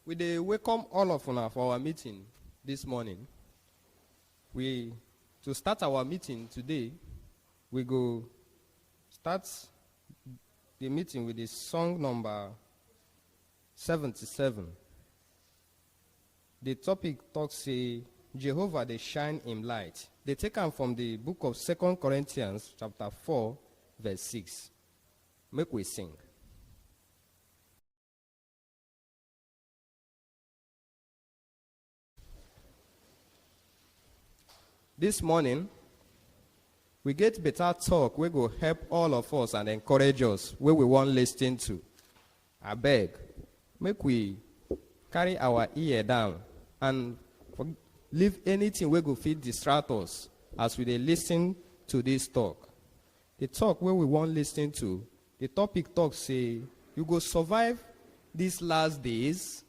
We dey welcome all of una for our meeting this morning. To start our meeting today, we go start the meeting with the song number 77. The topic talks say, Jehovah dey shine him light. They take am from the book of 2 Corinthians chapter 4, verse 6. Make we sing. This morning, we get better talk we go help all of us and encourage us where we want listen to. I beg, make we carry our ear down and leave anything we go fit distract us as we dey listen to this talk. The talk where we want listen to, the topic talk say, you go survive these last days.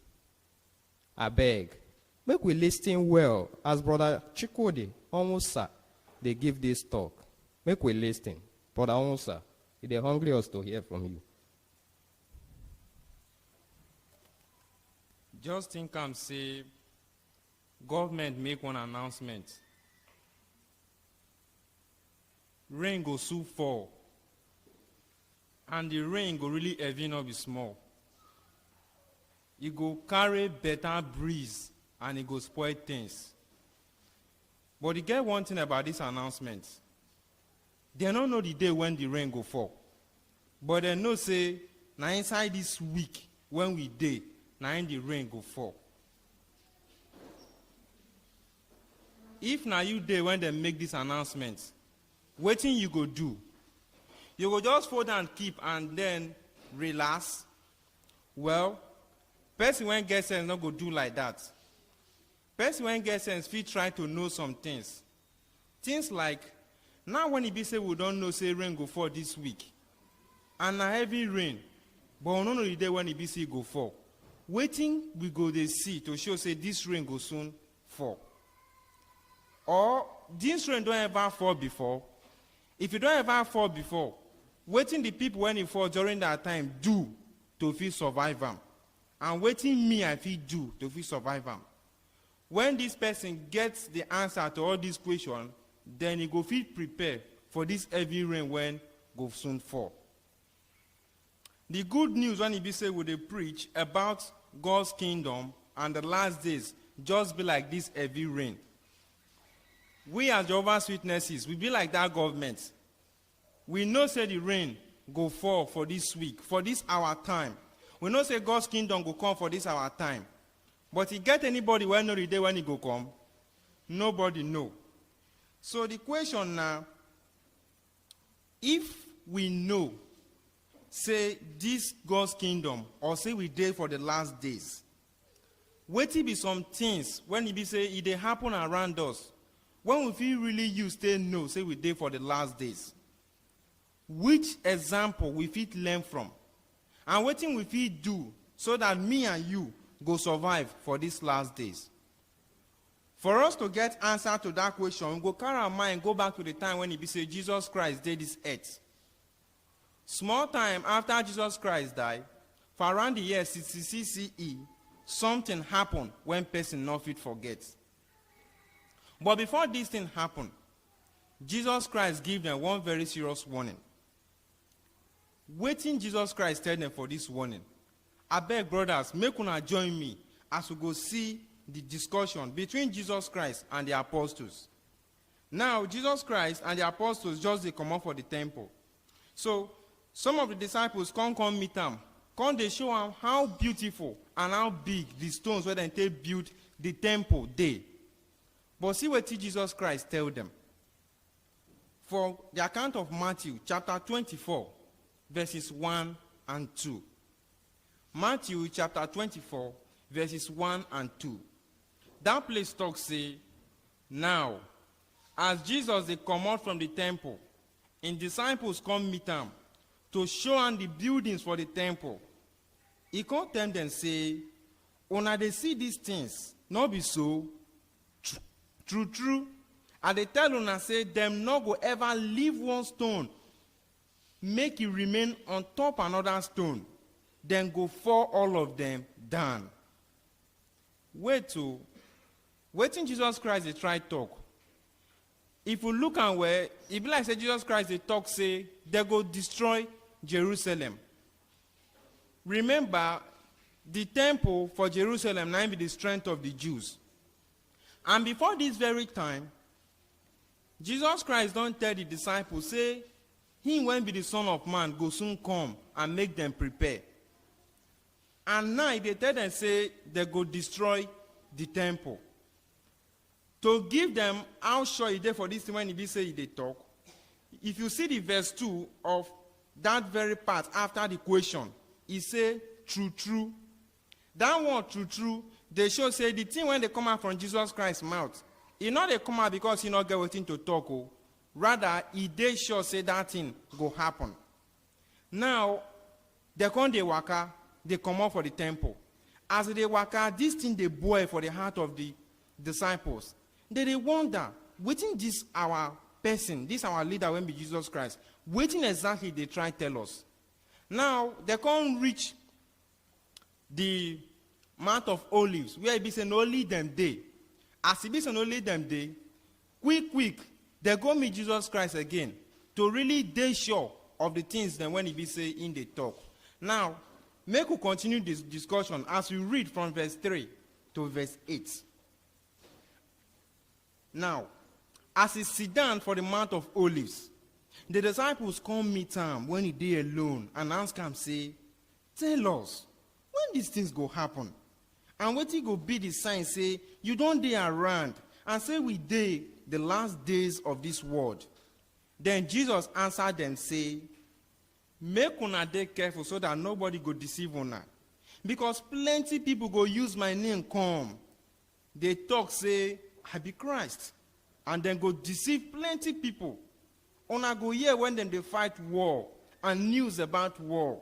I beg, make we listen well as Brother Chikwudi Onwusa they give this talk. Make we listen. Brother Onwusa, they hungry us to hear from you. Just think and say, government make one announcement. Rain go soon fall. And the rain go really heavy, not be small. It go carry better breeze and it go spoil things. But you get one thing about this announcement. They don't know the day when the rain go fall. But they know say, now inside this week, when we day, now in the rain go fall. If now you day when they make this announcement, wetin you go do? You go just fold and keep and then relax? Well, person when get sense not go do like that. Person when get sense fit try to know some things. Things like, now when it be say we don't know say rain go fall this week, and a heavy rain, but we don't know the day when it be say go fall. Waiting we go dey see to show say this rain go soon fall. Or this rain don't ever fall before. If you don't ever fall before, waiting the people when it fall during that time do to fit survive them. And waiting me I fit do to fit survive them. When this person gets the answer to all these questions, then he go fit prepare for this heavy rain when go soon fall. The good news when he be say we dey preach about God's kingdom and the last days just be like this heavy rain. We as Jehovah's Witnesses, we be like that government. We know say the rain go fall for this week, for this our time. We know say God's kingdom go come for this our time. But he get anybody when know the day when he go come? Nobody know. So the question now, if we know, say this God's kingdom, or say we dey for the last days, wetin be some things when he be say it dey happen around us, when we feel really use say no, say we dey for the last days. Which example we fit learn from? And wetin we fit do so that me and you go survive for these last days? For us to get answer to that question, we go carry our mind go back to the time when it be say Jesus Christ did this earth. Small time after Jesus Christ died, for around the year 66 CE, something happened when person not fit forget. But before this thing happened, Jesus Christ gave them one very serious warning. Waiting Jesus Christ tell them for this warning. I beg brothers, make una join me as we go see the discussion between Jesus Christ and the apostles. Now, Jesus Christ and the apostles just they come up for the temple. So, some of the disciples come meet them. Come they show them how beautiful and how big the stones where they built the temple they. But see what Jesus Christ tell them. For the account of Matthew chapter 24, verses 1 and 2. Matthew chapter 24, verses 1 and 2. That place talks say, now, as Jesus they come out from the temple, and disciples come meet him to show him the buildings for the temple. He come tell them say, una they see these things, not be so. True. And they tell una say, them not go ever leave one stone, make it remain on top another stone, then go fall all of them down. waiting Jesus Christ they try talk. If we look and where, it be like say Jesus Christ they talk say they go destroy Jerusalem. Remember, the temple for Jerusalem now be the strength of the Jews. And before this very time, Jesus Christ don't tell the disciples, say, he when be the Son of Man, go soon come and make them prepare. And now they tell them, say, they go destroy the temple. To give them how sure it is for this thing when he say they talk. If you see the verse 2 of that very part after the question, he say, true. That one, true, they show say the thing when they come out from Jesus Christ's mouth, it not they come out because he not get waiting to talk. Oh. Rather, he they sure say that thing go happen. Now, they come they waka, they come out for the temple. As they waka, this thing they boil for the heart of the disciples. They wonder, waiting this our person, this our leader when be Jesus Christ, waiting exactly they try to tell us. Now, they can't reach the Mount of Olives, where it be saying only them day. As it be saying only them day, quick, they go meet Jesus Christ again to really dey sure of the things then when he be say in the talk. Now, make we continue this discussion as we read from verse 3 to verse 8. Now, as he sit down for the Mount of Olives, the disciples come meet him when he dey alone and ask him, say, tell us, when these things go happen? And what he go be the sign, say, you don't dey around, and say we dey the last days of this world. Then Jesus answered them, say, make una dey careful so that nobody go deceive una. Because plenty people go use my name come. They talk, say, I be Christ. And then go deceive plenty people. Una go hear when them they fight war and news about war.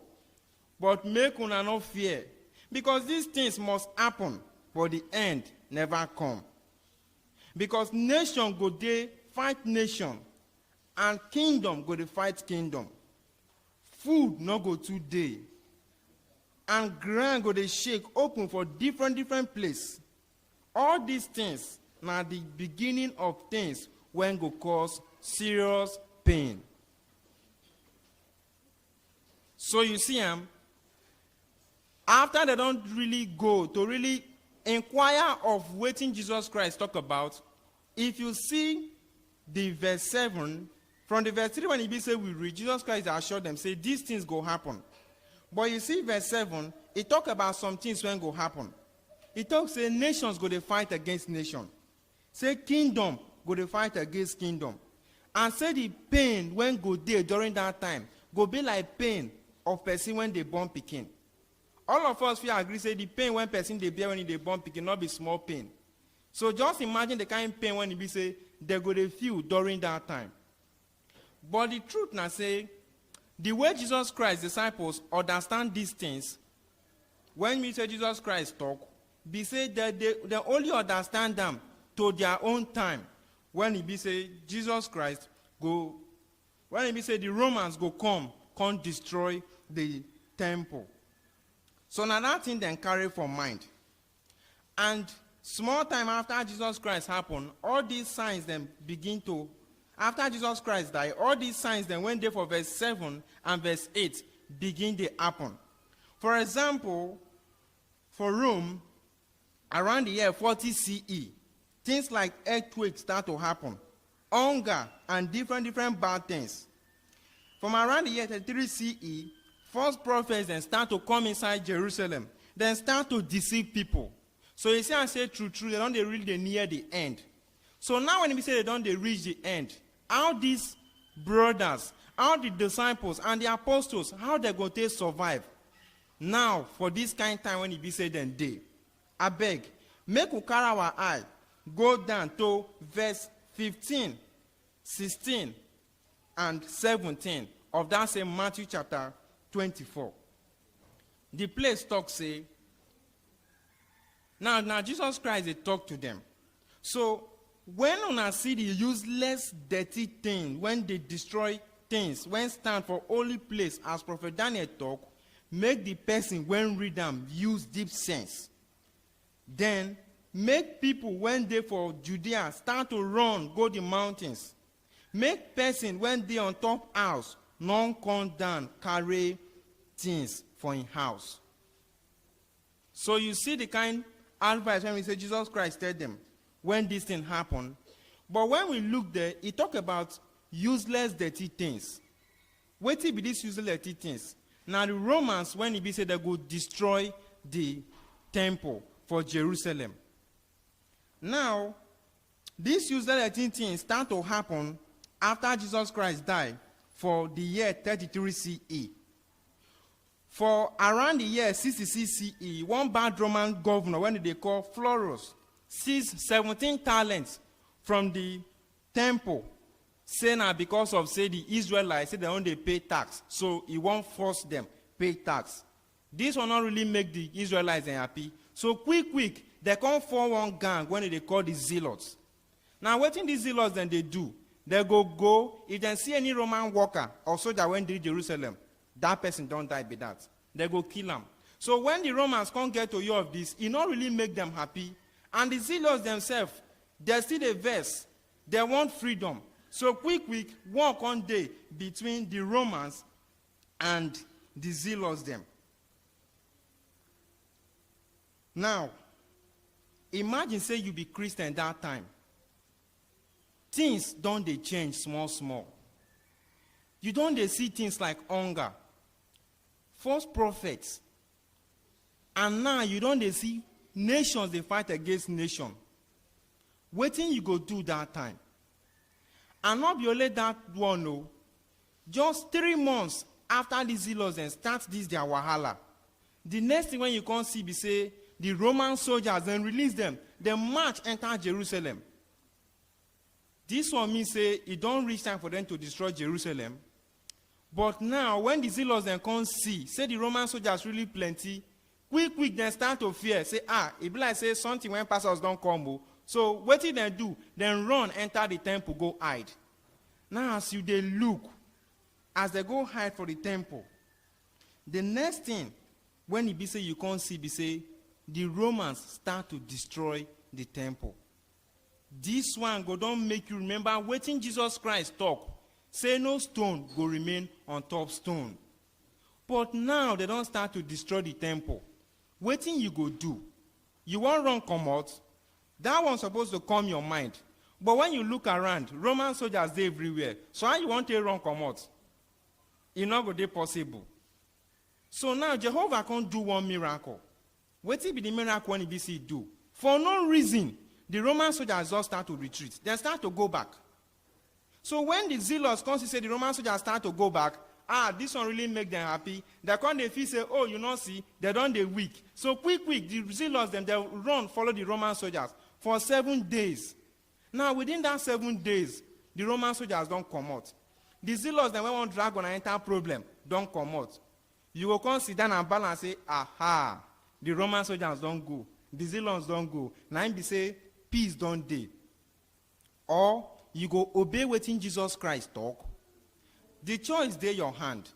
But make una no fear. Because these things must happen, but the end never come. Because nation go dey fight nation, and kingdom go dey fight kingdom. Food no go too dey, and ground go dey shake open for different place. All these things na the beginning of things when go cause serious pain. So you see, after they don't really go to really inquire of what Jesus Christ talk about, if you see the verse 7, from the verse 3 when he be say we read, Jesus Christ assured them, say these things go happen. But you see verse 7, it talk about some things when go happen. It talks say nations go to fight against nation. Say kingdom go to fight against kingdom. And say the pain when go there during that time go be like pain of person when they born pikin. All of us will agree say the pain when person they bear when they born pikin not be small pain. So just imagine the kind of pain when it be say they go to feel during that time. But the truth now say, the way Jesus Christ's disciples understand these things, when we say Jesus Christ talk, be say that they only understand them to their own time. When he be say Jesus Christ go, when he be say the Romans go come destroy the temple. So now that thing then carry for mind. And small time after Jesus Christ happened, all these signs then begin to, after Jesus Christ died, all these signs then went there for verse 7 and verse 8 begin to happen. For example, for Rome, around the year 40 CE, things like earthquakes start to happen, hunger, and different bad things. From around the year 33 CE, false prophets then start to come inside Jerusalem, then start to deceive people. So you see, I say true, they don't really near the end. So now when we say they don't reach the end, how these brothers, how the disciples and the apostles, how they going to survive? Now, for this kind of time when it be said then day, I beg, make we carry our eye, go down to verse 15, 16, and 17 of that same Matthew chapter 24. The place talks say, now Jesus Christ, they talk to them. So, when una see the useless, dirty thing, when they destroy things, when stand for holy place, as Prophet Daniel talk, make the person when read them use deep sense. Then make people when they for Judea start to run, go the mountains. Make person when they on top house, non come down, carry things for in house. So you see the kind advice when we say Jesus Christ tell them when this thing happen. But when we look there, he talk about useless dirty things. What be these useless dirty things? Now the Romans, when he be said they go destroy the temple for Jerusalem. Now, these useless dirty things start to happen after Jesus Christ died for the year 33 CE. For around the year 66 CE, one bad Roman governor, when they call Florus, seized 17 talents from the temple, saying that because of, say, the Israelites, say they only pay tax, so he won't force them pay tax. This will not really make the Israelites happy. So quick, they come form one gang when they call the Zealots. Now, what in these Zealots then they do? They go, if they see any Roman worker or soldier when they reach Jerusalem, that person don't die by that. They go kill him. So when the Romans can't get to hear of this, it not really make them happy. And the Zealots themselves, they still a verse. They want freedom. So quick, walk on day between the Romans and the Zealots them. Now, imagine say you be Christian that time. Things don't they change small. You don't they see things like hunger, false prophets, and now you don't they see nations they fight against nation. Waiting you go do that time. And not be only that one, no. Just 3 months after the Zealots and start this their wahala. The next thing when you can't see be say the Roman soldiers then release them. They march enter Jerusalem. This one means say it don't reach time for them to destroy Jerusalem. But now when the Zealots then can't see, say the Roman soldiers really plenty, quick then start to fear. Say, it be like say something when pastors don't come. So what did they do? Then run, enter the temple, go hide. Now as you they look, as they go hide for the temple, the next thing, when it be say you can't see, be say, the Romans start to destroy the temple. This one go don't make you remember waiting Jesus Christ talk. Say no stone go remain on top stone. But now they don't start to destroy the temple. Waiting you go do. You won't run come out. That one's supposed to calm your mind. But when you look around, Roman soldiers they everywhere. So how you want to run come out? It's not going to be possible. So now Jehovah can't do one miracle. What be the miracle when he do? For no reason, the Roman soldiers just start to retreat. They start to go back. So when the Zealots come to say the Roman soldiers start to go back, this one really make them happy. They come they feel say, you not see, they don't they weak. So quick, the Zealots them they run follow the Roman soldiers for 7 days. Now within that 7 days, the Roman soldiers don't come out. The Zealots them when one drag on an entire problem don't come out. You will come sit down and balance and say, the Roman soldiers don't go. The Zealots don't go. Now be say, peace don't day. Or you go obey waiting Jesus Christ talk. The choice there your hand.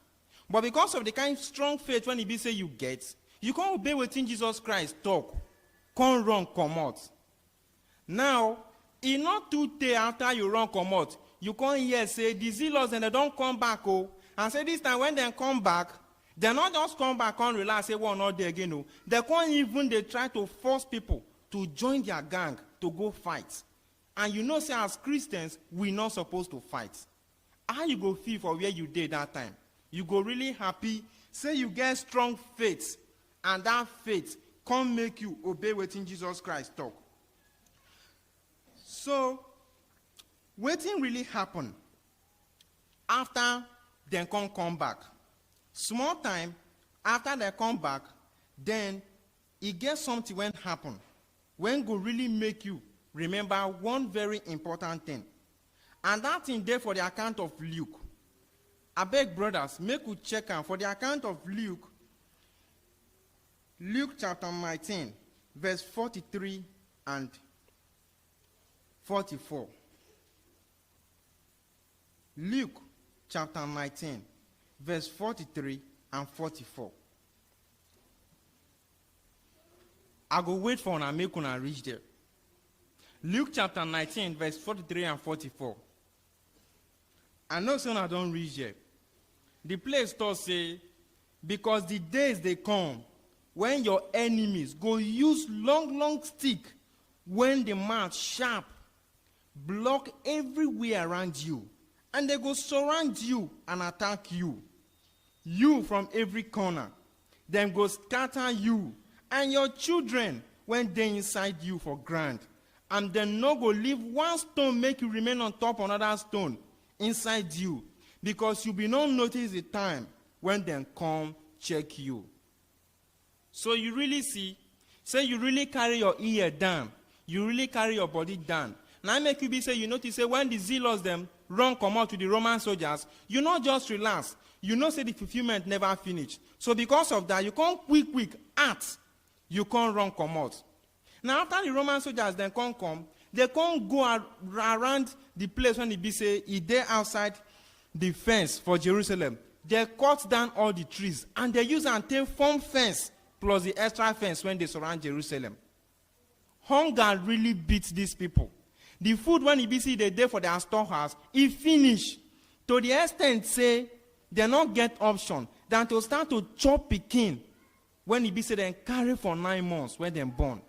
But because of the kind of strong faith when he be say you get, you can't obey waiting Jesus Christ talk. Can't run come out. Now, in not 2 days after you run come out, you can't hear say the Zealots and they don't come back. And say this time when they come back, they not just come back and relax, say, not there again. They can't even they try to force people to join their gang to go fight. And you know, say, as Christians, we're not supposed to fight. How you go feel for where you did that time? You go really happy. Say you get strong faith, and that faith can't make you obey what Jesus Christ talk. So, waiting really happen after they come back. Small time after they come back, then it gets something when happen. When go really make you remember one very important thing. And that thing there for the account of Luke. I beg brothers, make you check out for the account of Luke. Luke chapter 19, verse 43 and 44. Luke chapter 19, verse 43 and 44. I go wait for una make una reach there. Luke chapter 19, verse 43 and 44. I know say una don reach there. The place talk say, because the days they come when your enemies go use long stick when the mouth sharp, block everywhere around you, and they go surround you and attack you. You from every corner. Them go scatter you and your children when they inside you for ground. And then no go leave one stone make you remain on top of another stone inside you, because you be not notice the time when them come check you. So you really see, say you really carry your ear down, you really carry your body down. Now make you be say you notice say when the zealous them run come out to the Roman soldiers, you not just relax. You know say the fulfillment never finished. So because of that, you can't quick act. You can't run come out. Now after the Roman soldiers then come, they can't go around the place when they be say they outside the fence for Jerusalem. They cut down all the trees and they use and take form fence plus the extra fence when they surround Jerusalem. Hunger really beats these people. The food when it be see they day for their storehouse, it finish to the extent say they not get option than to start to chop pikin when it be say they carry for 9 months when they born.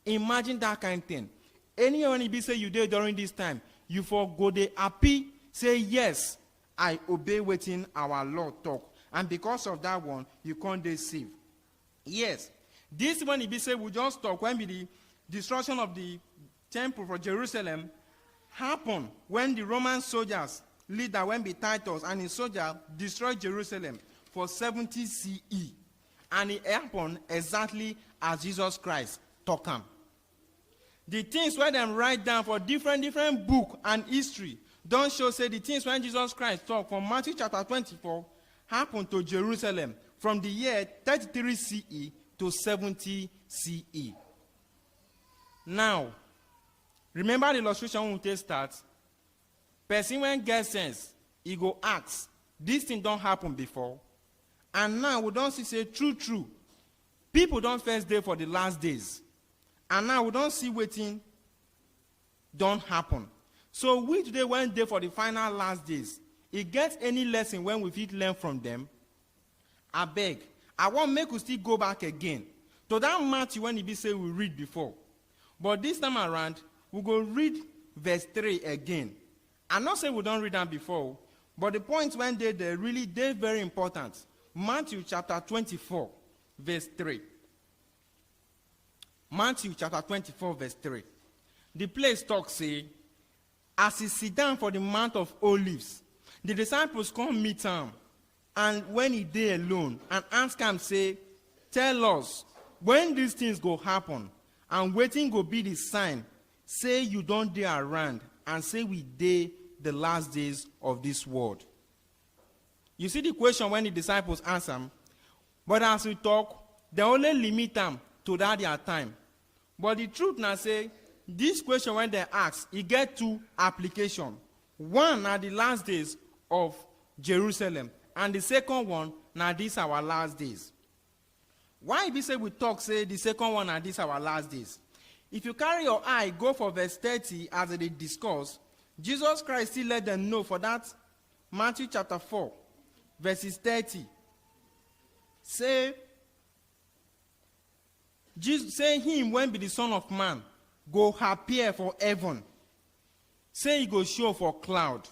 Imagine that kind of thing. Anyone it be say you did during this time, you for go they happy, say yes, I obey waiting our Lord talk. And because of that one, you can't deceive. Yes, this one it be say we just talk when the destruction of the temple for Jerusalem happened when the Roman soldiers, leader when be Titus and his soldier destroyed Jerusalem for 70 CE. And it happened exactly as Jesus Christ taught him. The things where them write down for different book and history don't show say the things when Jesus Christ talked from Matthew chapter 24 happened to Jerusalem from the year 33 CE to 70 CE. Now, remember the illustration when we start? Person when get sense, he go ask, this thing don't happen before. And now we don't see say true. People don't first day for the last days. And now we don't see waiting don't happen. So we today went there for the final last days. It gets any lesson when we fit learn from them? I beg. I want make we still go back again to that Matthew when it be say we read before. But this time around, we go read verse 3 again. I'm not saying we don't read them before, but the points when they're really very important. Matthew chapter 24, verse 3. Matthew chapter 24, verse 3. The place talks say, as he sit down for the Mount of Olives, the disciples come meet him, and when he dey alone, and ask him, say, tell us, when these things go happen, and waiting go be the sign, say you don't dey around, and say we dey the last days of this world. You see the question when the disciples answer him, but as we talk, they only limit them to that their time. But the truth now say, this question when they ask, it get two application. One are the last days of Jerusalem, and the second one, now these our last days. Why be say we talk, say the second one and these our last days? If you carry your eye, go for verse 30 as they discuss, Jesus Christ still let them know for that Matthew chapter 4, verses 30. Say him when be the Son of Man, go appear for heaven. Say he go show for cloud.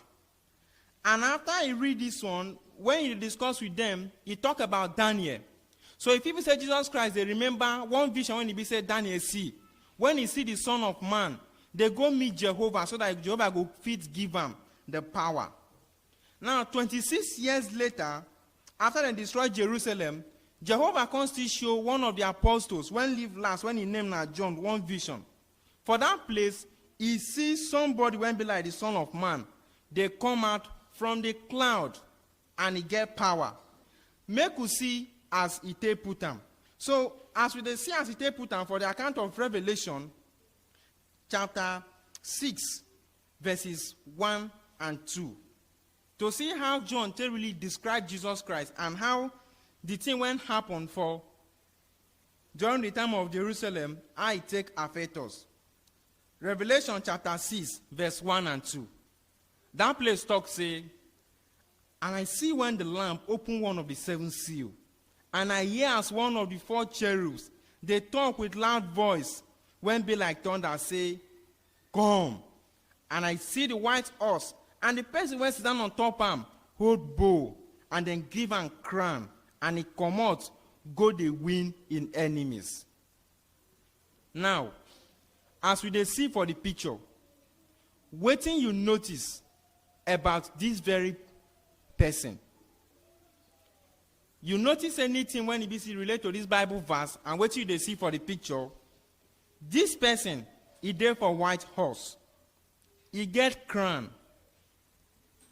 And after he read this one, when he discuss with them, he talk about Daniel. So if people say Jesus Christ, they remember one vision when he be said Daniel see. When he see the Son of Man, they go meet Jehovah so that Jehovah go fit give them the power. Now, 26 years later, after they destroyed Jerusalem, Jehovah can still show one of the apostles, when live last, when he named John, one vision. For that place, he sees somebody when be like the Son of Man. They come out from the cloud and he get power. Make we see as he take put them. So, as we see as he take put them for the account of Revelation, chapter 6, verses 1 and 2. To see how John really described Jesus Christ and how the thing went happen for during the time of Jerusalem, how it take affect us. Revelation chapter 6, verse 1 and 2. That place talks, say, and I see when the Lamb opened one of the seven seals, and I hear as one of the four cherubs, they talk with loud voice, when be like thunder, say, come. And I see the white horse, and the person who sit down on top of him, hold bow, and then give him crown, and he come out, go they win in enemies. Now, as we dey see for the picture, wetin you notice about this very person? You notice anything when it is related to this Bible verse and wetin you dey see for the picture? This person, he dey for white horse. He get crown.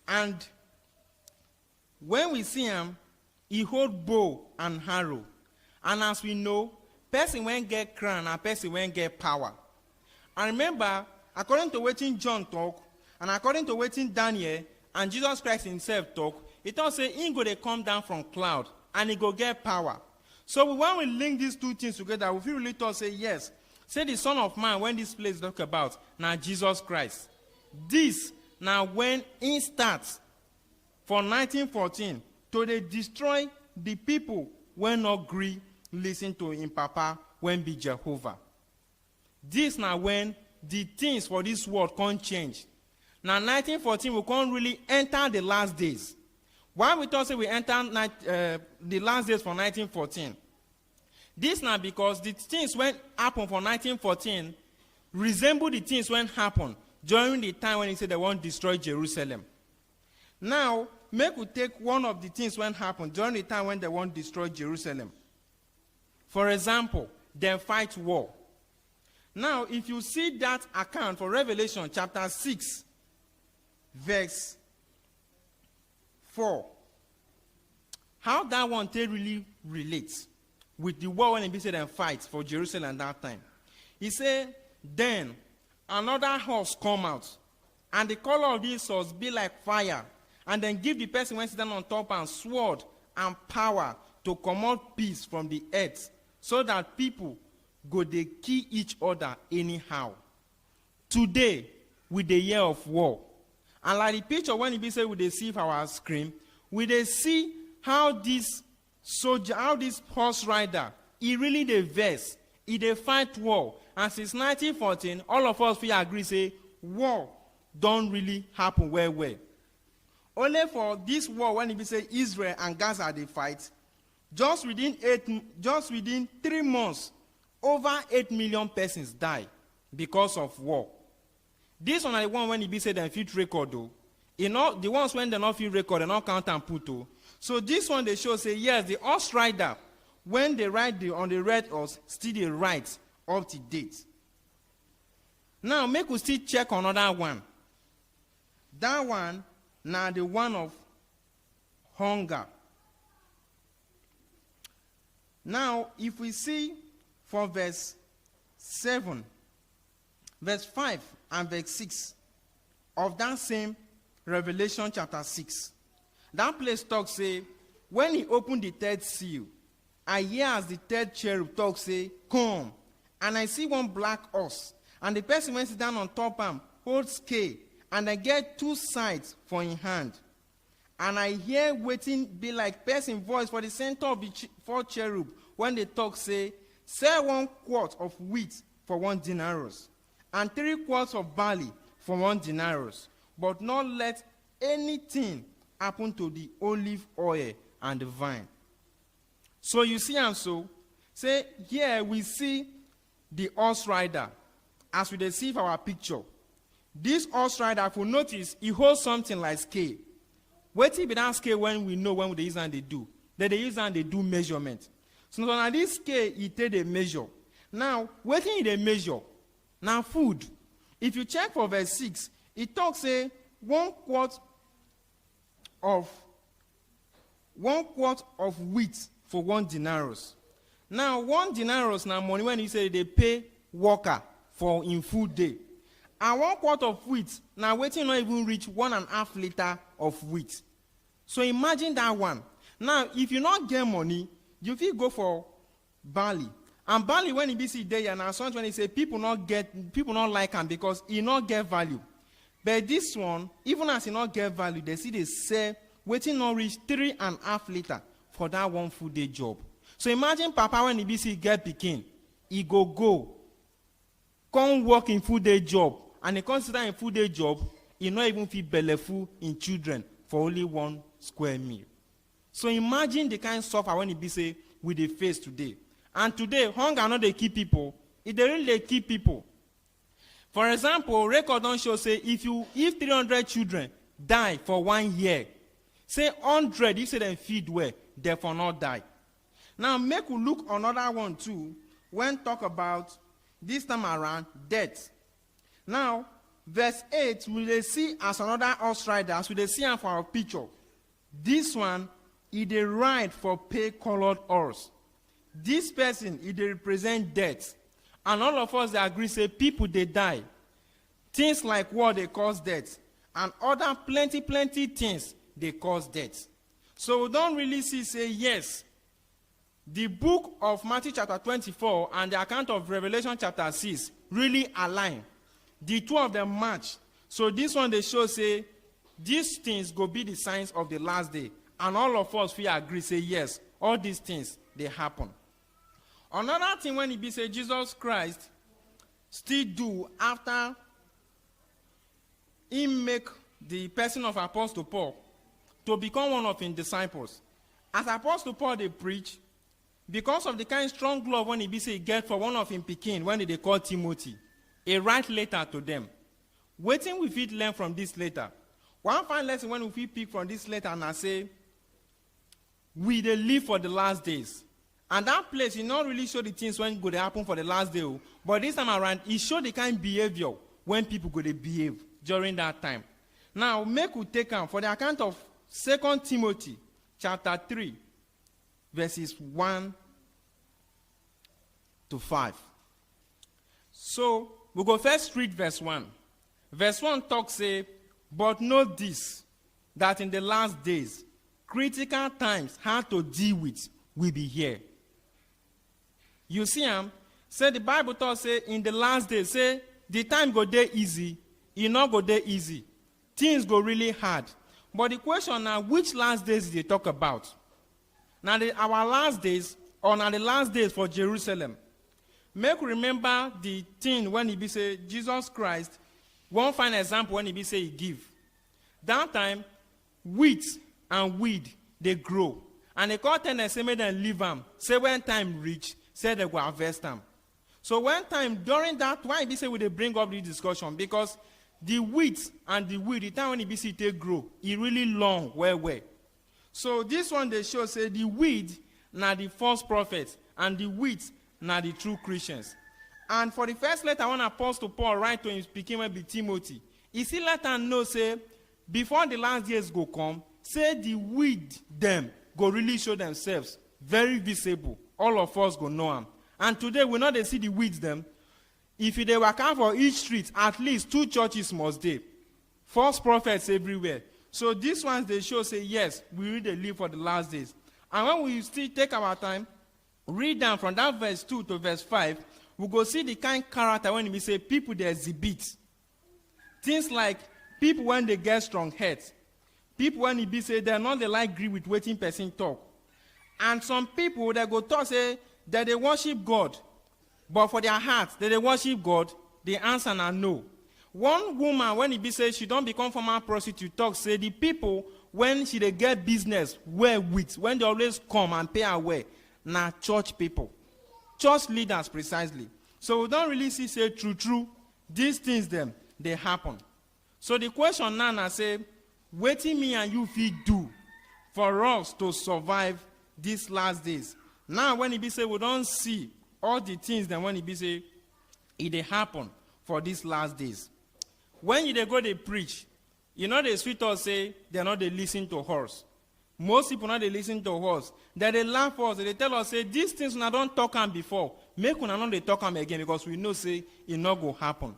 And when we see him, he hold bow and arrow. And as we know, person when get crown and person when get power. And remember, according to what John talk, and according to what Daniel and Jesus Christ himself talk, it all say he go dey come down from cloud and he go get power. So when we link these two things together, we feel really thought say yes. Say the Son of Man, when this place talk about, now Jesus Christ. This now when he starts for 1914 to dey destroy the people when not agree listen to him papa when be Jehovah. This now when the things for this world can't change. Now 1914 we can't really enter the last days. Why we thought say we enter the last days for 1914? This now because the things when happen for 1914 resemble the things when happen during the time when he said they want to destroy Jerusalem. Now, make we take one of the things when happen during the time when they want to destroy Jerusalem. For example, they fight war. Now, if you see that account for Revelation chapter 6, verse 4, how that one they really relates with the war when he said and fight for Jerusalem that time. He said, then another horse come out, and the color of this horse be like fire, and then give the person when sit down on top and sword and power to command peace from the earth, so that people go they kill each other anyhow. Today, with the year of war, and like the picture when it be said we they see for our screen, we they see how this soldier, how this horse rider, he really they verse, he they fight war. And since 1914, all of us we agree say war don't really happen well. Only for this war when it be say Israel and Gaza they fight, just within 3 months, over 8 million persons die because of war. This one are the one when it be said they fit record though. The ones when they not fit record, they not count and put though. So this one they show say yes, the horse rider, when they ride on the red horse, still they ride up to date. Now make we still check another one. That one now the one of hunger. Now if we see for verse 7, verse 5 and verse 6 of that same Revelation chapter 6, that place talks say, when he opened the third seal, I hear as the third cherub talk say, come. And I see one black horse, and the person when sit down on top of him holds scale, and I get 2 sides for in hand. And I hear waiting be like person voice for the center of the 4 cherub when they talk say, sell 1 quart of wheat for 1 denarius, and 3 quarts of barley for 1 denarius, but not let anything happen to the olive oil and the vine. So you see, and so say here we see the horse rider as we see for our picture. This horse rider, if you notice, he holds something like scale. What if that scale when we know when they use and they do? That they use and they do measurement. So now this scale, he take a measure. Now, what in the measure? Now food. If you check for verse 6, it talks say 1 quart of wheat for 1 denarius. Now 1 denarius now money when you say they pay worker for in food day. And 1 quart of wheat now waiting not even reach 1.5 liter of wheat. So imagine that one. Now if you not get money, you feel go for barley. And barley when he be see there, and as when he say people not like him because he not get value. But this one, even as he not get value, they see they say waiting not reach 3.5 liters for that one full day job. So imagine Papa when he be see get pikin, he go, come work in full day job, and he consider in full day job, he not even feel belleful in children for only 1 square meal. So imagine the kind of suffer when he be say with the face today. And today, hunger not they keep people. It they really keep people. For example, record don't show say if 300 children die for 1 year, say 100 if say them feed well, therefore not die. Now make we look another one too. When talk about this time around death. Now verse 8 we will see as another horse rider as we will see for our picture. This one is the ride for pale colored horse. This person, they represent death. And all of us, they agree, say, people, they die. Things like war, they cause death. And other plenty things, they cause death. So we don't really see, say, yes, the book of Matthew chapter 24 and the account of Revelation chapter 6 really align. The two of them match. So this one, they show, say, these things go be the signs of the last day. And all of us, we agree, say, yes, all these things, they happen. Another thing when it be say Jesus Christ still do after he make the person of Apostle Paul to become one of his disciples. As Apostle Paul they preach, because of the kind of strong love when he be say he get for one of him pikin when they call Timothy, he write letter to them. Waiting we fit learn from this letter. One fine lesson when we fit pick from this letter and I say, we they live for the last days. And that place, you not really show the things when go to happen for the last day. But this time around, it show the kind of behavior when people go to behave during that time. Now, make we take on for the account of 2 Timothy chapter 3, verses 1 to 5. So, we go first read verse 1. Verse 1 talks, say, but note this, that in the last days, critical times hard to deal with will be here. You see say the Bible talks say in the last days, say the time go there easy, it not go there easy. Things go really hard. But the question now, which last days they talk about? Now our last days, or now the last days for Jerusalem. Make remember the thing when he be say Jesus Christ, one fine example when he be say he give. That time, wheat and weed, they grow. And they call them and say, make them leave them. Say when time reach, say they go harvest them. So when time, during that, why be say we they bring up this discussion? Because the wheat and the weed, the time when it be say they grow, it really long, well. So this one they show, say the weed, now the false prophets, and the wheat, now the true Christians. And for the first letter, when Apostle Paul write to him speaking with Timothy, he still let them know, say, before the last years go come, say the weed them go really show themselves very visible. All of us go know them. And today we know they see the weeds them. If they work out for each street, at least 2 churches must be. False prophets everywhere. So these ones they show say yes, we really live for the last days. And when we still take our time, read down from that verse 2 to verse 5, we go see the kind of character when we say people they exhibit. Things like people when they get strong heads. People when it be say they're not they like agree with waiting person talk. And some people they go talk say that they worship God, but for their hearts that they worship God, the answer na no. One woman when it be say she don't become former prostitute talk say the people when she they get business where with when they always come and pay her way, na church people, church leaders precisely. So we don't really see say true these things them they happen. So the question now I say, waiting me and you feel do for us to survive these last days. Now when it be say we don't see all the things then when it be say it they happen for these last days. When you they go they preach, you know the sweet us say they're not they listen to us. Most people not they listen to us. That they laugh us, they tell us say these things we don't talk on before. Make we not they talk on again because we know say it not go happen.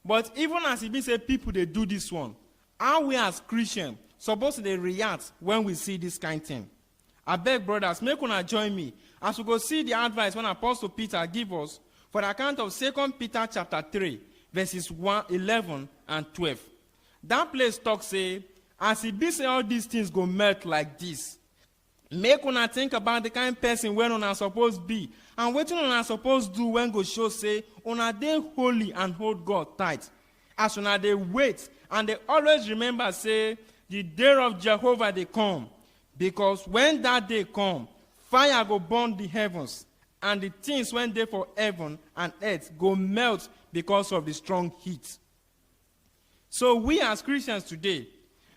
But even as it be say people they do this one, how we as Christians supposed to they react when we see this kind of thing? I beg brothers, make una join me as we go see the advice when Apostle Peter give us for the account of 2 Peter chapter 3, verses 11 and 12. That place talks say, as it be say all these things go melt like this, make una think about the kind person when una suppose be, and wetin una suppose do when go show say una dey holy and hold God tight. As una dey wait and they always remember say the day of Jehovah dey come, because when that day come, fire go burn the heavens, and the things when dey for heaven and earth go melt because of the strong heat. So we as Christians today,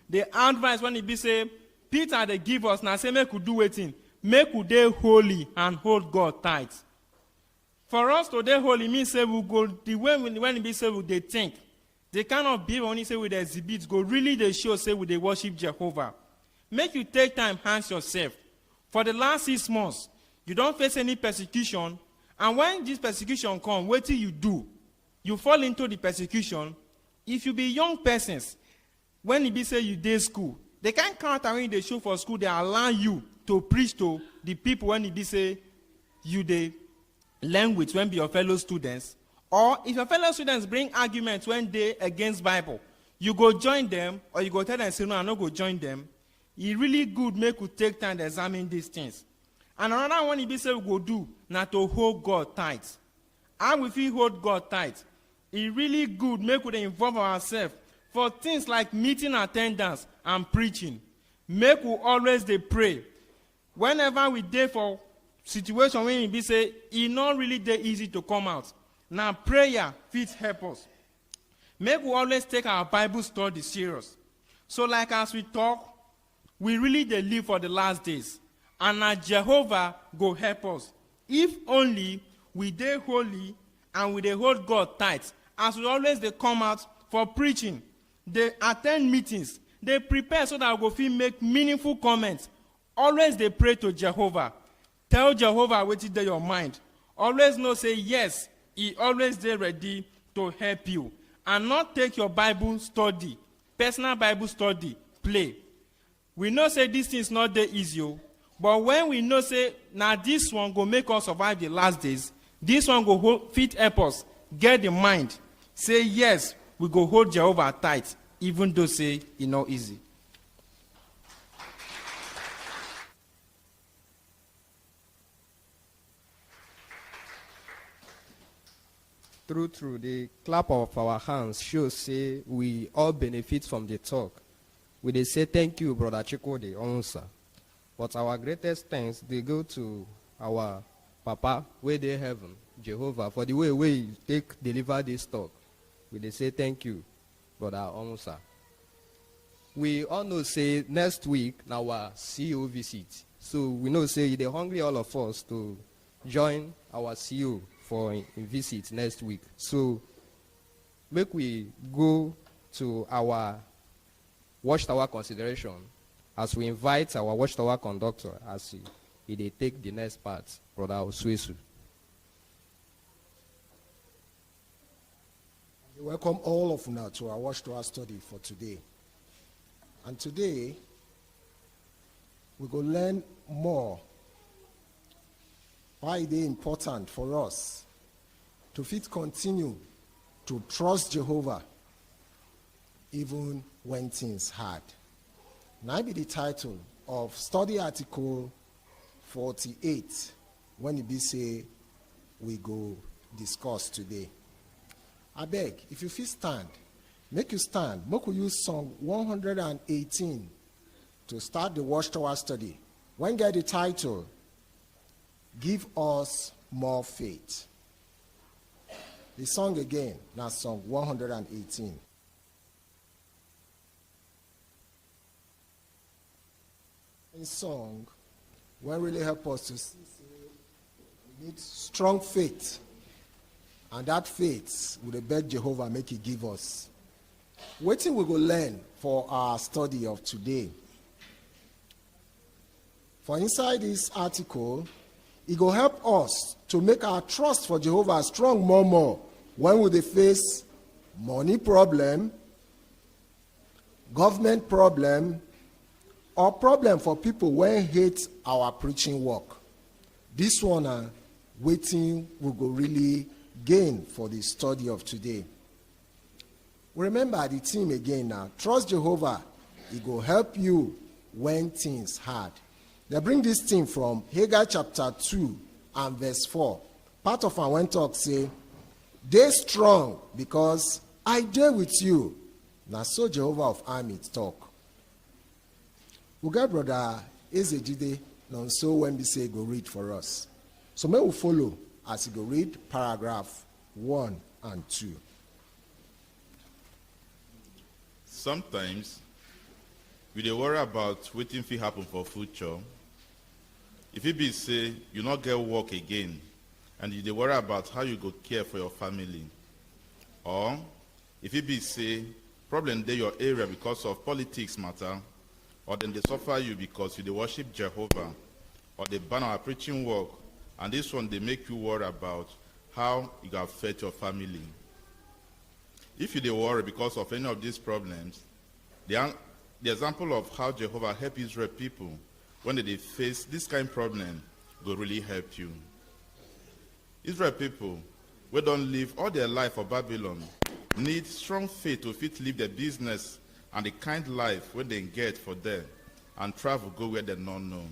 the advice when it be say, Peter they give us now say make we do wetin, make we dey holy and hold God tight. For us to dey holy means say we go the way when it be say we dey think, the kind of behavior when you say we dey exhibit go really dey show say we dey worship Jehovah. Make you take time hands yourself. For the last 6 months, you don't face any persecution, and when this persecution come, wetin you do? You fall into the persecution. If you be young persons, when it be say you dey school, they can't counter when they show for school, they allow you to preach to the people when it be say you dey learn with when be your fellow students. Or if your fellow students bring arguments when they against Bible, you go join them, or you go tell them say no, I no go join them. It really good make you take time to examine these things. And another one it be say we go do na to hold God tight. How we fit hold God tight? It really good make we dey involve ourselves for things like meeting attendance and preaching. Make we always dey pray. Whenever we dey for situation when it be say it not really dey easy to come out. Now prayer fit help us. Make we always take our Bible study serious. So like as we talk, we really dey live for the last days. And now Jehovah go help us. If only we dey holy and we dey hold God tight, as we always dey come out for preaching, they attend meetings, they prepare so that we go fit make meaningful comments. Always they pray to Jehovah. Tell Jehovah wetin dey your mind. Always know say yes, he always dey ready to help you. And not take your Bible study, personal Bible study, play. We know say this thing is not that easy, but when we know say now this one go make us survive the last days, this one go fit help us get the mind. Say yes, we go hold Jehovah tight, even though say it's not easy. True, the clap of our hands shows say we all benefit from the talk. We dey say thank you, Brother Chikode Onsa. But our greatest thanks, they go to our Papa, where they heaven, Jehovah, for the way we take deliver this talk. We dey say thank you, Brother Onsa. We all know say next week our CEO visit. So we know say they hungry all of us to join our CEO for a visit next week. So make we go to our Watchtower consideration as we invite our Watchtower conductor as he take the next part, Brother Oswesu. Welcome all of you to our Watchtower study for today. And today, we go learn more why it is important for us to fit continue to trust Jehovah even when things hard. Now be the title of study article 48 when it be say we go discuss today. I beg, if you fit stand, make you stand. Make we use Song 118 to start the Watchtower study. When get the title, Give Us More Faith. The song again, now Song 118. In song will really help us to see we need strong faith, and that faith will beg Jehovah make it give us. Waiting we go learn for our study of today. For inside this article, it will help us to make our trust for Jehovah strong more when we face money problem, government problem, Or problem for people when hate our preaching work. This one waiting we go really gain for the study of today. Remember the theme again now. Trust Jehovah. He go help you when things hard. They bring this theme from Haggai chapter 2 and verse 4. Part of our talk say, "Dey strong because I dey with you." Now so Jehovah of armies talk. We got brother Ezejide now so when we say go read for us. So may we follow as he go read paragraph 1 and 2. Sometimes we dey worry about wetin fit happen for future. If it be say you not get work again, and you dey worry about how you go care for your family, or if it be say problem dey your area because of politics matter, or then they suffer you because you dey worship Jehovah, or they ban our preaching work, and this one they make you worry about how you go affect your family. If you dey worry because of any of these problems, the example of how Jehovah help Israel people when they face this kind of problem will really help you. Israel people, we don't live all their life for Babylon, need strong faith to fit live their business and the kind life when they get for them and travel go where they don't know.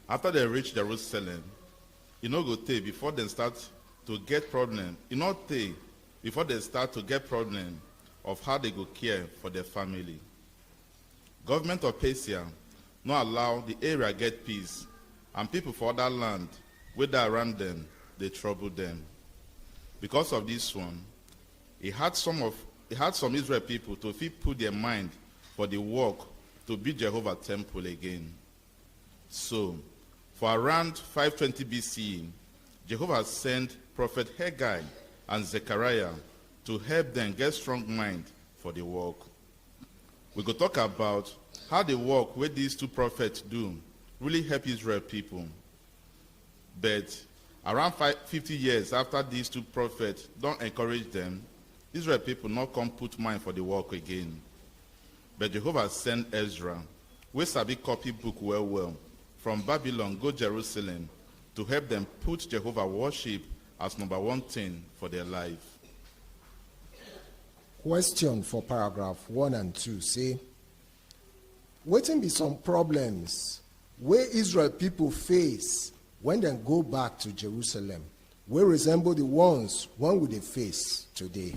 After they reach Jerusalem, it no go take before they start to get problem. It not take before they start to get problem of how they go care for their family. Government of Persia not allow the area get peace, and people for other land, whether around them, they trouble them. Because of this one, it had some Israel people to put their mind for the work to build Jehovah temple again. So, for around 520 BCE, Jehovah sent prophet Haggai and Zechariah to help them get strong mind for the work. We go talk about how the work where these two prophets do really help Israel people. But around 50 years after these two prophets don't encourage them, Israel people not come put mind for the work again. But Jehovah sent Ezra, we sabi copy book well, from Babylon go Jerusalem to help them put Jehovah worship as number one thing for their life. Question for paragraph 1 and 2 say, wetin be some problems where Israel people face when they go back to Jerusalem wey resemble the ones one we dey face today?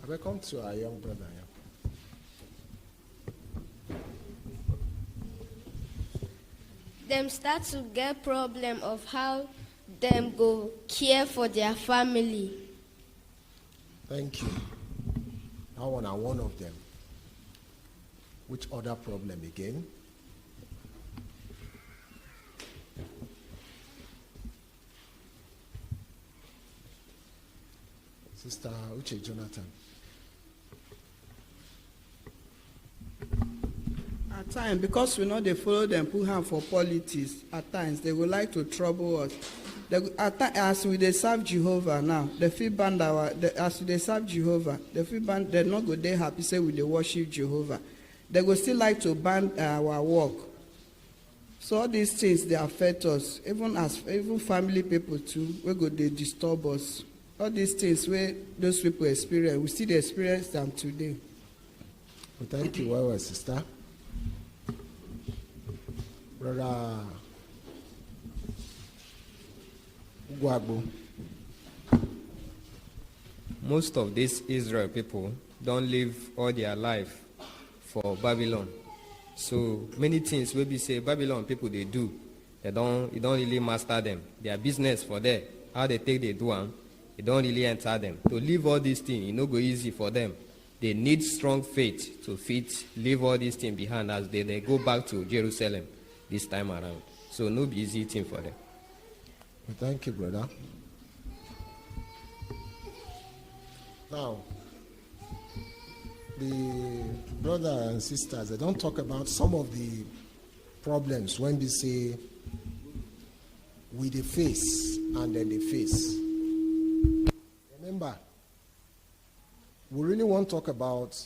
I will come to our young brother here. Them start to get problem of how them go care for their family. Thank you. That one are one of them. Which other problem again? Sister Uche Jonathan. At times, because we know they follow them, put hand for politics, at times they would like to trouble us. As we they serve Jehovah now, they feel band as they serve Jehovah, they feel band, they're not good, they happy say we they worship Jehovah. They will still like to ban our work. So all these things they affect us, even family people too, we go they disturb us. All these things where those people experience, we still experience them today. Well, thank you, well, sister. Brother Ugwagbo. Most of these Israel people don't live all their life for Babylon. So many things will be say Babylon people they do. You don't really master them. Their business for them, how they take they do them, it don't really enter them. To leave all these things, it no go easy for them. They need strong faith to leave all these things behind as they go back to Jerusalem this time around. So no be easy thing for them. Well, thank you, brother. Now, the brothers and sisters, they don't talk about some of the problems when they say we they face and then they face. Remember, we really want one talk about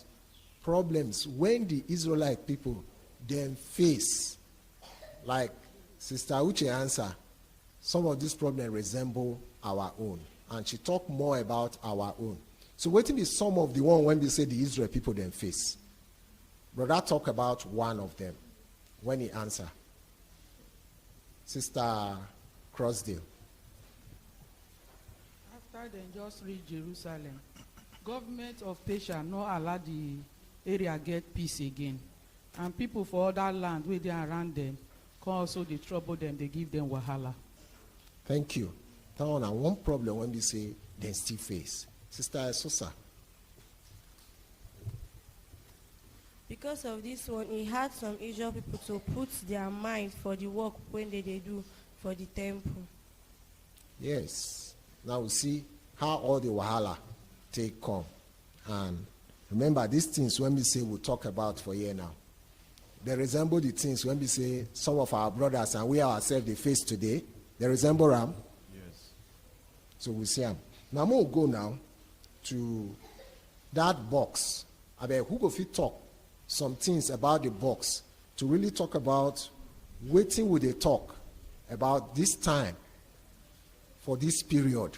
problems when the Israelite people then face, like Sister Uche answer, some of these problems resemble our own. And she talked more about our own. So what is some of the one when we say the Israel people then face? Brother talk about one of them when he answer. Sister Crossdale. After they just reach Jerusalem, government of Persia not allow the area get peace again. And people for other land where they around them, come also they trouble them, they give them wahala. Thank you. That one problem when we say they still face. Sister Sosa. Because of this one, he had some Israel people to put their mind for the work when they do for the temple. Yes. Now we see how all the wahala take come. And remember, these things when we say we'll talk about for here now, they resemble the things when we say some of our brothers and we ourselves they face today. They resemble them. Yes. So we see them. Now I'm going to go now to that box. I mean, who go fit talk some things about the box to really talk about waiting with they talk about this time for this period.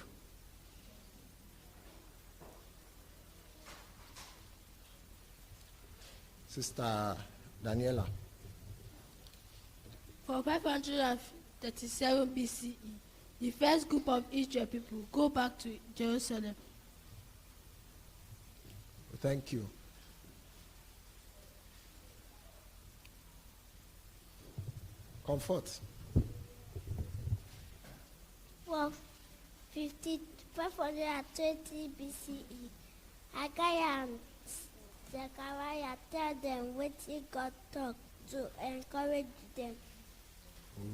Sister Daniela. For 537 BCE, the first group of Israel people go back to Jerusalem. Thank you. Comfort. For 520 BCE, Haggai and Zechariah tell them what God talk to encourage them.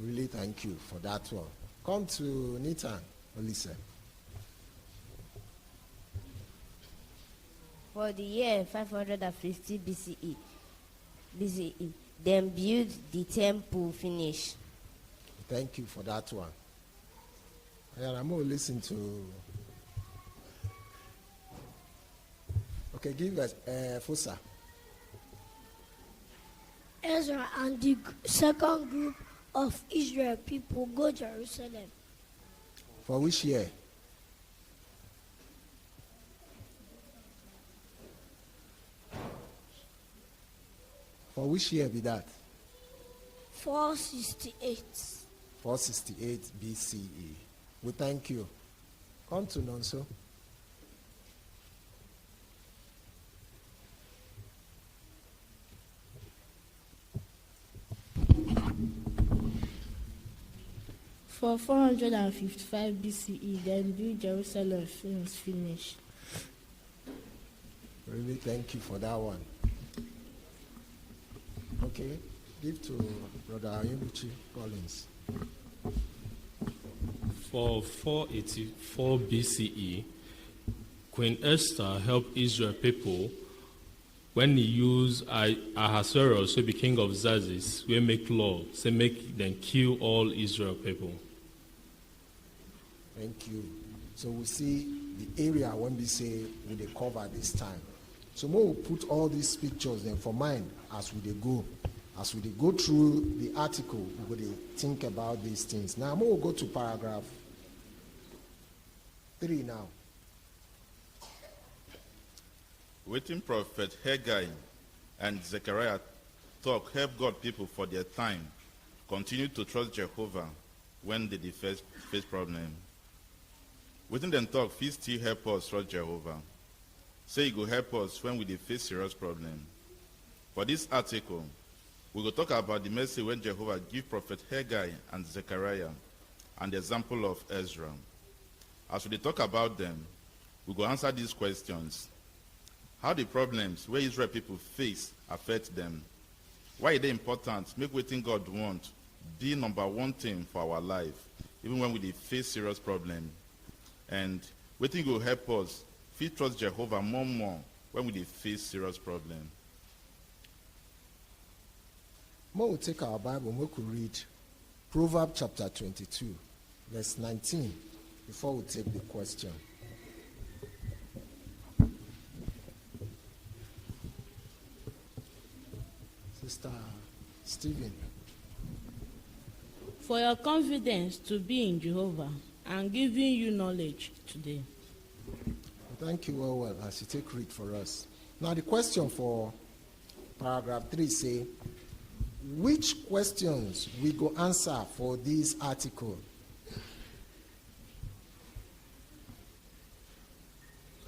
We really thank you for that one. Come to Nathan, Olise. For the year 550 BCE, then build the temple finish. Thank you for that one. Yeah, I'm going to listen to. Okay, give us Fosa. Ezra and the second group of Israel people go to Jerusalem. For which year? For which year be that? 468. 468 BCE. We thank you. Come to Nonso. For 455 BCE, then build Jerusalem finish. Really thank you for that one. Okay, give to Brother Ayubuchi Collins. For 484 BCE, Queen Esther helped Israel people when he used Ahasuerus, who be king of Xerxes, we make law, say make them kill all Israel people. Thank you. So we see the area when we say we they cover this time. So we'll put all these pictures then for mind as we go. As we go through the article, we will think about these things. Now we'll go to paragraph 3 now. Waiting prophet Haggai and Zechariah talk help God people for their time continue to trust Jehovah when they face problem. Waiting them talk, he still help us trust Jehovah. Say he go help us when we face serious problem. For this article, we will talk about the message when Jehovah give prophet Haggai and Zechariah and the example of Ezra. As we talk about them, we will answer these questions. How the problems where Israel people face affect them? Why is it important? Make waiting God want be number one thing for our life, even when we face serious problem. And waiting will help us feel trust Jehovah more when we face serious problem. We'll take our Bible and we could read Proverbs chapter 22, verse 19, before we take the question. Sister Stephen. For your confidence to be in Jehovah and giving you knowledge today. Thank you well as you take read for us. Now the question for paragraph 3 say, which questions we go answer for this article?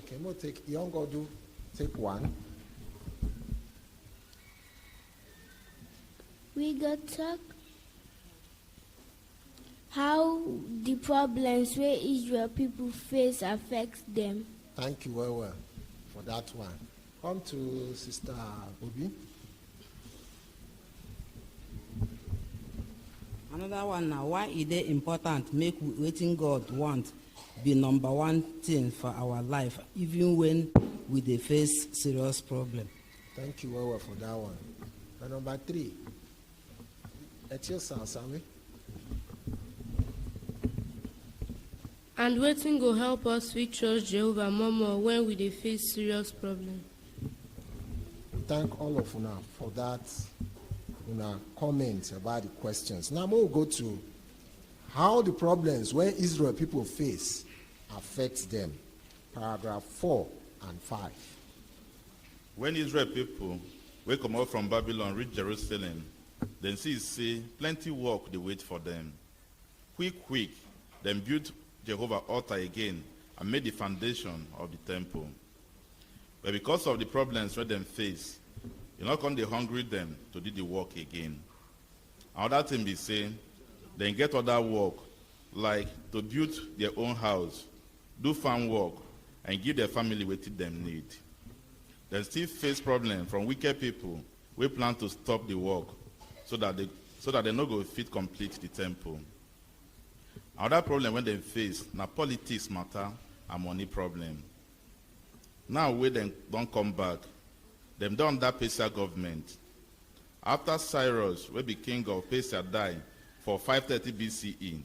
Okay, we'll take Young Odu, take one. We got talk how the problems where Israel people face affects them. Thank you well for that one. Come to Sister Obi. Another one now, why is it important make wetin God want be number one thing for our life, even when we dey face serious problem? Thank you well for that one. And number 3, Etiosa Sami. And wetin go help us fit trust Jehovah more when we dey face serious problem. We thank all of una for that comments about the questions. Now we'll go to how the problems where Israel people face affects them. Paragraph 4 and 5. When Israel people will come out from Babylon, reach Jerusalem, then see plenty work they wait for them. Quick, then build Jehovah altar again and made the foundation of the temple. But because of the problems where them face, you not come they hungry them to do the work again. Another thing be saying, then get other work, like to build their own house, do farm work, and give their family what them need. Then still face problems from wicked people. We plan to stop the work so that they no go fit complete the temple. Another problem when they face na politics matter and money problem. Now when they don't come back, them done that Persia government. After Cyrus, will be king of Persia, die for 530 BCE,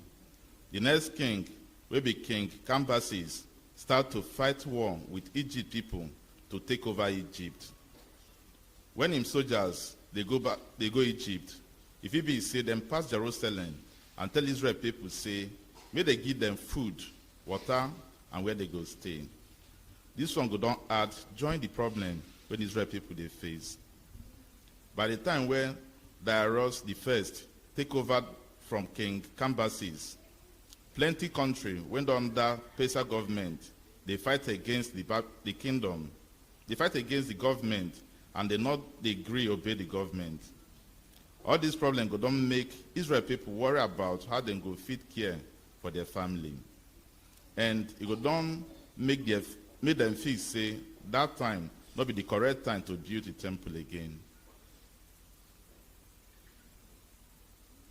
the next king, will be King Cambyses, start to fight war with Egypt people to take over Egypt. When him soldiers they go Egypt, if he be say them pass Jerusalem and tell Israel people say, may they give them food, water, and where they go stay. This one go don't add, join the problem when Israel people they face. By the time when Darius the first take over from King Cambyses, plenty country went under Persia government. They fight against the kingdom. They fight against the government, and they agree obey the government. All these problems go don't make Israel people worry about how they go fit care for their family. And it go don't make them feel say that time not be the correct time to build the temple again.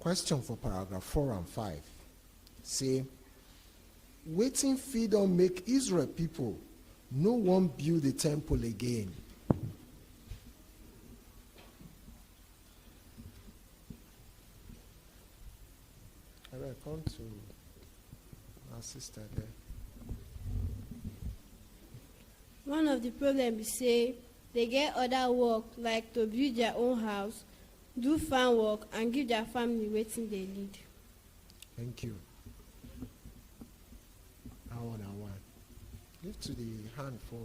Question for paragraph 4 and 5. Say, waiting feed don't make Israel people no one build the temple again. I will come to our sister there. One of the problems is say they get other work like to build their own house, do farm work, and give their family wetin they need. Thank you. I want. Give to the hand for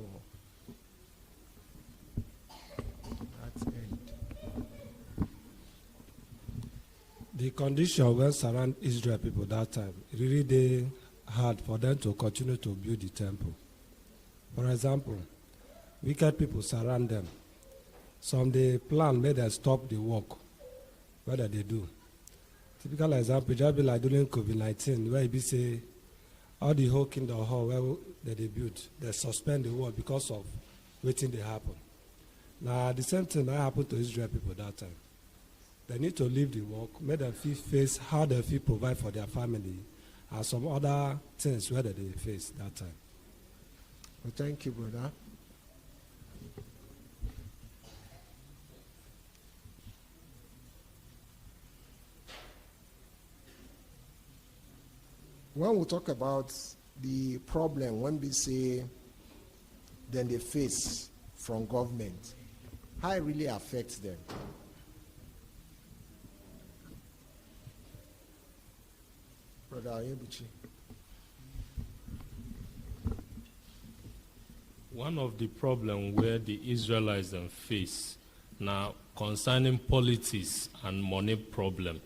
that end. The condition when surround Israel people that time, it really they hard for them to continue to build the temple. For example, wicked people surround them. Some they plan may they stop the work. Whether they do. Typical example, just be like during COVID-19, where it be say all the whole kingdom hall where they build, they suspend the work because of waiting they happen. Now the same thing that happened to Israel people that time. They need to leave the work, make them face how they feel provide for their family, and some other things where they face that time. Well, thank you, brother. When we talk about the problem, when we say then they face from government, how it really affects them. Brother Ayebuchi. One of the problems where the Israelites then face now concerning politics and money problem.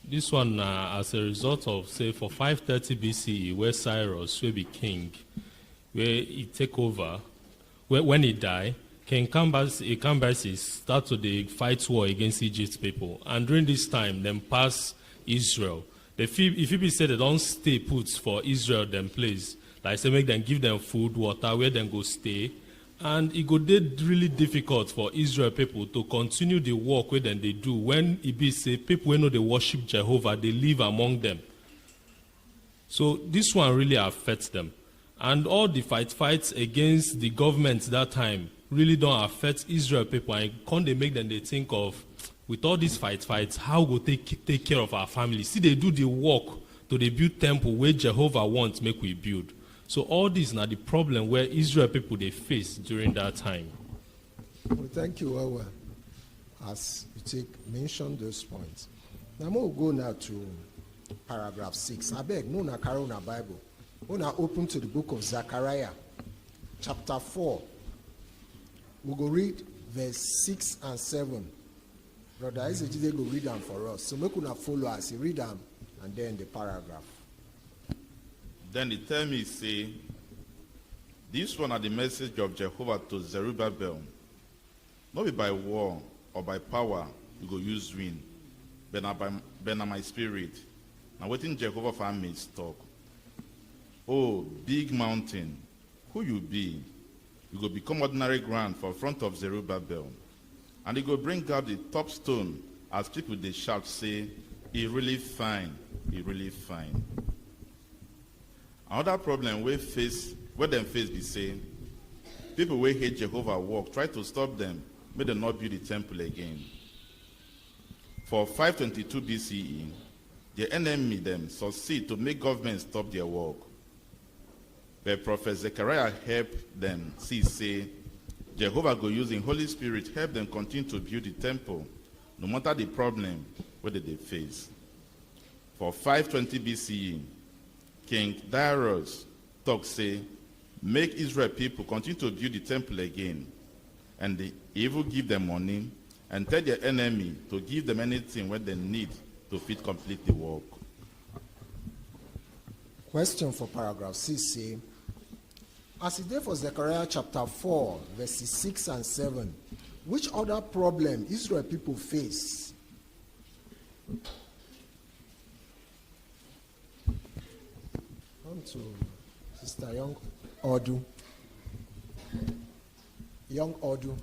This one as a result of, say, for 530 BCE, where Cyrus will be king, where he take over, when he die, King Cambyses start to fight war against Egypt people. And during this time, them pass Israel. If it be said they don't stay put for Israel, them place, like say make them give them food, water, where them go stay. And it go dey really difficult for Israel people to continue the work where then they do when it be say people who know they worship Jehovah, they live among them. So this one really affects them. And all the fights against the government that time really don't affect Israel people. And can't they make them they think of, with all these fights, how go take care of our family? See, they do the work to the build temple where Jehovah wants make we build. So all these are the problem where Israel people they face during that time. Well, thank you, Wawa, as you mention those points. Now we'll go now to paragraph 6. I beg, no na carry na Bible. We now open to the book of Zechariah, chapter 4. We'll go read verse 6 and 7. Brother Isaac go read them for us. So make una follow us. He read them and then the paragraph. Then he tell me, say, this one are the message of Jehovah to Zerubbabel. Not be by war or by power you go use win, but na my spirit. Now waiting Jehovah for me talk. Oh, big mountain, who you be? You go become ordinary ground for front of Zerubbabel. And he go bring out the top stone as people they shout, say, he really fine, he really fine. Another problem we them face be say, people who hate Jehovah work, try to stop them, make them not build the temple again. For 522 BCE, the enemy them succeed to make government stop their work. But Prophet Zechariah helped them see, say, Jehovah go using Holy Spirit help them continue to build the temple, no matter the problem whether they face. For 520 BCE, King Darius talk say, make Israel people continue to build the temple again, and they even give them money and tell their enemy to give them anything what they need to fit complete the work. Question for paragraph 6 say, as it is for Zechariah chapter 4, verses 6 and 7, which other problem Israel people face? Come to Sister Young Odu. Young Odu.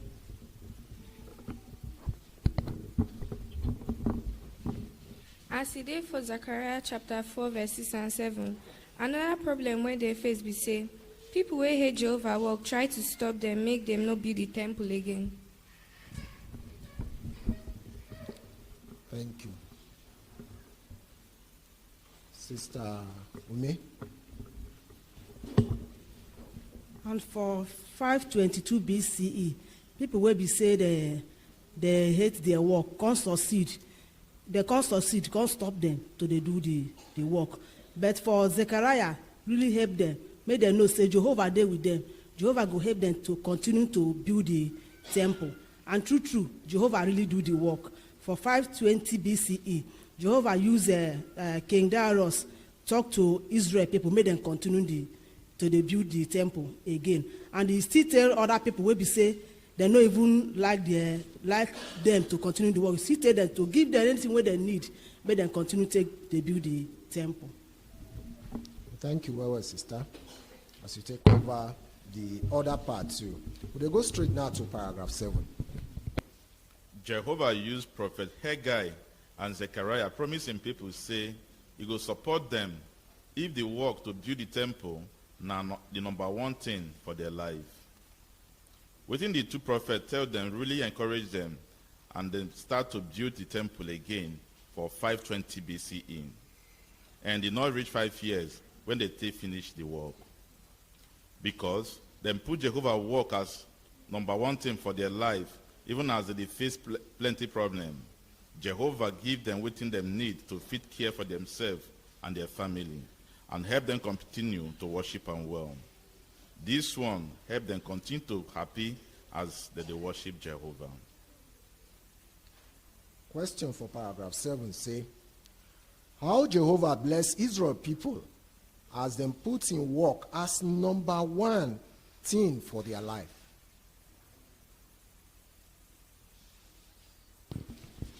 As it is for Zechariah chapter 4, verse 6 and 7, another problem when they face be say, people who hate Jehovah work try to stop them, make them not build the temple again. Thank you. Sister Ume. And for 522 BCE, people will be say they hate their work, can't succeed. They can't succeed, can't stop them to they do the work. But for Zechariah, really help them. Make them know, say Jehovah there with them. Jehovah go help them to continue to build the temple. And true, Jehovah really do the work. For 520 BCE, Jehovah used King Darius talk to Israel people, make them continue to build the temple again. And he still tell other people wey be say they no even like them to continue the work. He still tell them to give them anything wey they need, make them continue to build the temple. Thank you well, sister. As you take over the other part too. We'll go straight now to paragraph 7. Jehovah used Prophet Haggai and Zechariah, promising people, say, he will support them if they work to build the temple, now the number one thing for their life. Within the two prophets, tell them, really encourage them, and then start to build the temple again for 520 BCE. And did not reach 5 years when they finished the work. Because them put Jehovah work as number one thing for their life, even as they face plenty problem. Jehovah give them what them need to fit care for themselves and their family, and help them continue to worship and well. This one help them continue to happy as they worship Jehovah. Question for paragraph 7 say, how Jehovah bless Israel people as them put in work as number one thing for their life?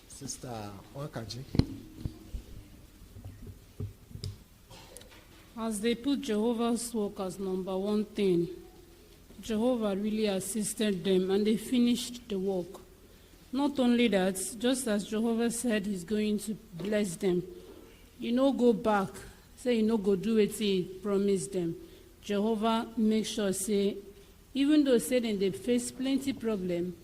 Sister Wankaji. As they put Jehovah's work as number one thing, Jehovah really assisted them and they finished the work. Not only that, just as Jehovah said he's going to bless them, you no go back, say you no go do what he promised them. Jehovah make sure say, even though say they face plenty problem,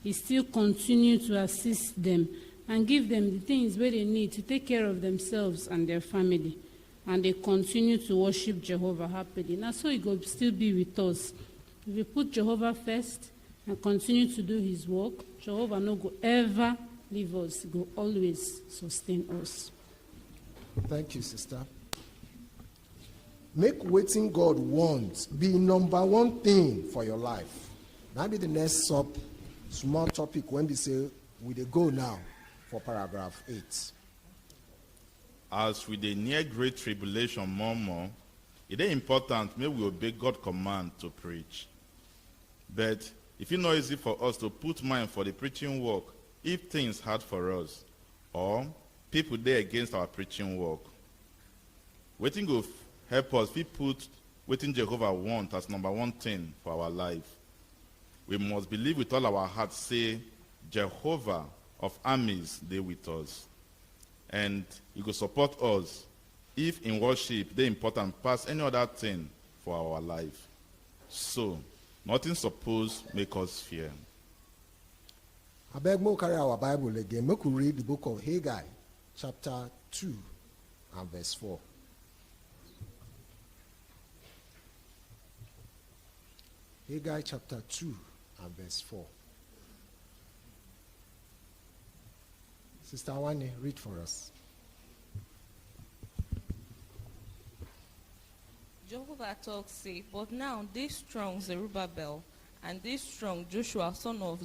he still continue to assist them and give them the things where they need to take care of themselves and their family. And they continue to worship Jehovah happily. Now, so he will still be with us. If we put Jehovah first and continue to do his work, Jehovah no go ever leave us. He go always sustain us. Thank you, sister. Make waiting God wants be number one thing for your life. That be the next small topic when we say we dey go now for paragraph 8. As we dey near great tribulation more, it is important may we obey God's command to preach. But if it's not easy for us to put mind for the preaching work, if things hard for us, or people there against our preaching work, waiting go help us, we put waiting Jehovah want as number one thing for our life. We must believe with all our hearts, say, Jehovah of armies, they with us. And he will support us if in worship they important past any other thing for our life. So, nothing supposed make us fear. I beg more carry our Bible again. Make we read the book of Haggai, chapter 2 and verse 4. Haggai chapter 2 and verse 4. Sister Wani, read for us. Jehovah talks, say, but now this strong Zerubbabel and this strong Joshua, son of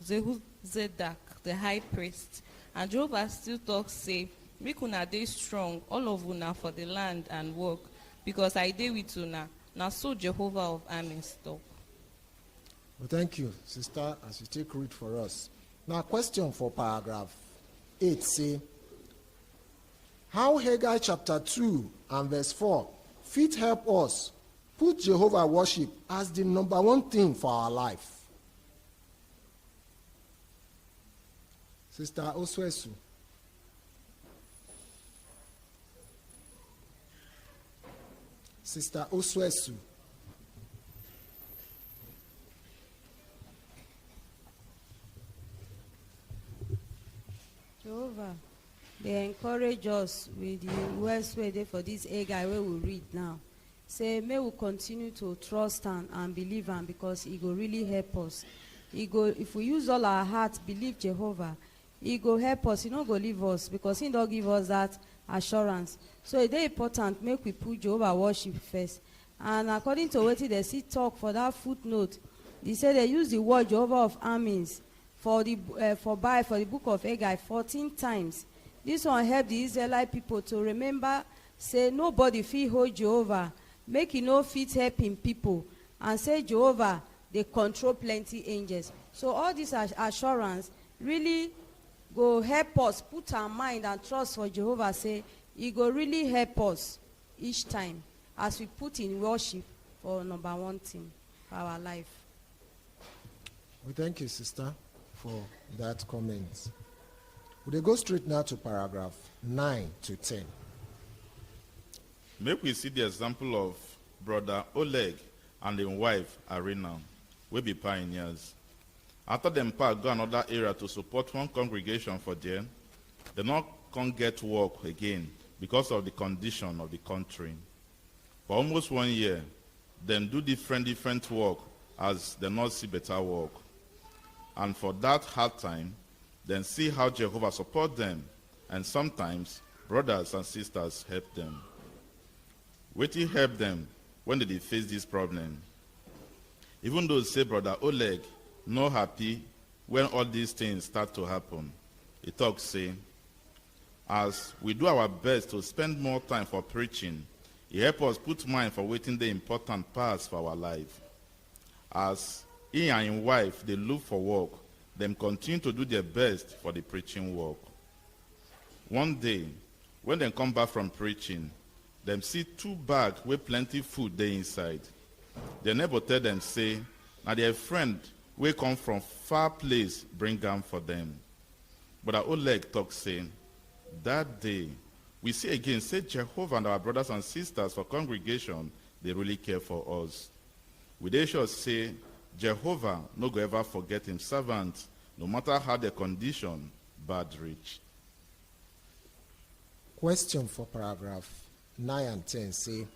Zedak, the high priest. And Jehovah still talks, say, make una dey strong, all of una for the land and work, because I dey with una. Now so Jehovah of armies talk. Well, thank you, sister, as you take read for us. Now, question for paragraph 8 say, how Haggai chapter 2 and verse 4 fit help us put Jehovah worship as the number one thing for our life? Sister Oswesu. Sister Oswesu. Jehovah, they encourage us with the words way there for this Haggai where we read now. Say, may we continue to trust and believe him, because he will really help us. If we use all our heart, believe Jehovah, he go help us. He not go leave us, because he don't give us that assurance. So it is important make we put Jehovah worship first. And according to what they see talk for that footnote, they say they use the word Jehovah of armies for the book of Haggai 14 times. This one help the Israelite people to remember, say nobody fit hold Jehovah, make he no fit helping people, and say Jehovah, they control plenty angels. So all this assurance really go help us put our mind and trust for Jehovah. Say he go really help us each time as we put in worship for number one thing for our life. Well, thank you, sister, for that comment. We'll go straight now to paragraph 9 to 10. Make we see the example of brother Oleg and his wife Arina, we be pioneers. After them go another area to support one congregation for them, they not can't get work again because of the condition of the country. For almost 1 year, them do different work as they not see better work. And for that hard time, then see how Jehovah support them, and sometimes brothers and sisters help them. Wetin help them when they dey face this problem. Even though say brother Oleg no happy when all these things start to happen, he talk say, as we do our best to spend more time for preaching, he help us put mind for wetin dey important pass for our life. As he and his wife they look for work, them continue to do their best for the preaching work. One day, when they come back from preaching, them see 2 bags with plenty food dey inside. Their neighbor tell them say, now their friend wey come from far place bring am for them. But our Oleg talk say, that day, we see again say Jehovah and our brothers and sisters for congregation, they really care for us. We dey sure say, Jehovah no go ever forget him servant, no matter how their condition bad reach. Question for paragraph 9 and 10 say,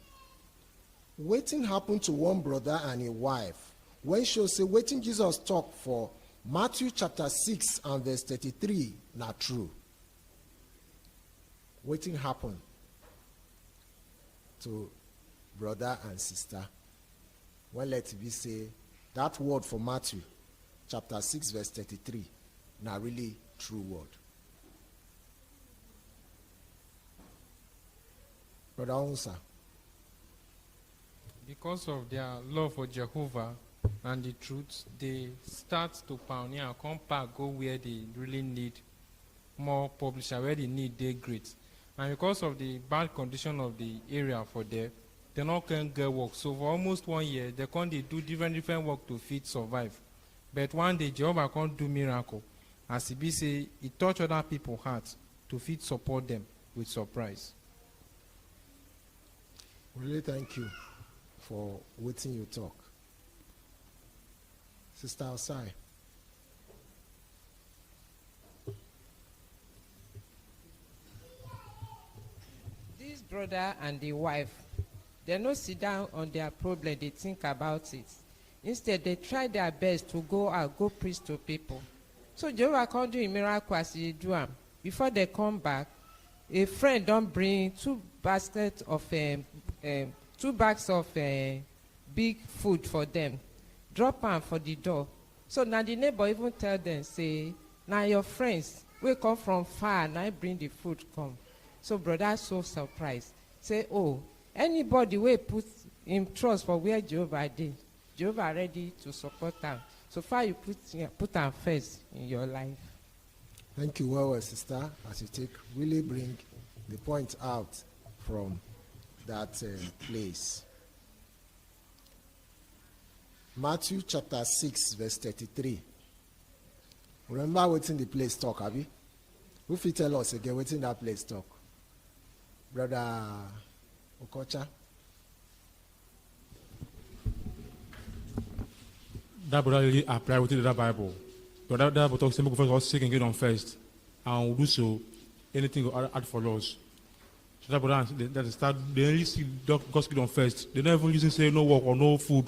wetin happen to one brother and a wife when show say wetin Jesus talk for Matthew chapter 6 and verse 33 na true? Wetin happen to brother and sister when let it be say that word for Matthew chapter 6 verse 33 na really true word? Brother Onsa. Because of their love for Jehovah and the truth, they start to pioneer and come back, go where they really need more publisher, where the need they great. And because of the bad condition of the area for them, they not can get work. So for almost 1 year, they can't do different work to fit survive. But one day, Jehovah can't do miracle. As he be say, he touch other people's hearts to fit support them with surprise. Really thank you for waiting you talk. Sister Osai. This brother and the wife, they no sit down on their problem, they think about it. Instead, they try their best to go out, go preach to people. So Jehovah can't do a miracle as he do am. Before they come back, a friend don't bring 2 bags of big food for them. Drop am for the door. So now the neighbor even tell them, say, now your friends will come from far, now bring the food come. So brother so surprised. Say, oh, anybody will put him trust for where Jehovah did. Jehovah ready to support them. So far you put them first in your life. Thank you well, sister, as you really bring the point out from that place. Matthew chapter 6 verse 33. Remember what's in the place talk, Abi? Who fit tell us again what's in that place talk? Brother Okocha. That brother really apply within that Bible. But that Bible talks about first seek and get on first. And we'll do so, anything will add for us. So that brother, they only see God's get on first. They don't even listen say no work or no food.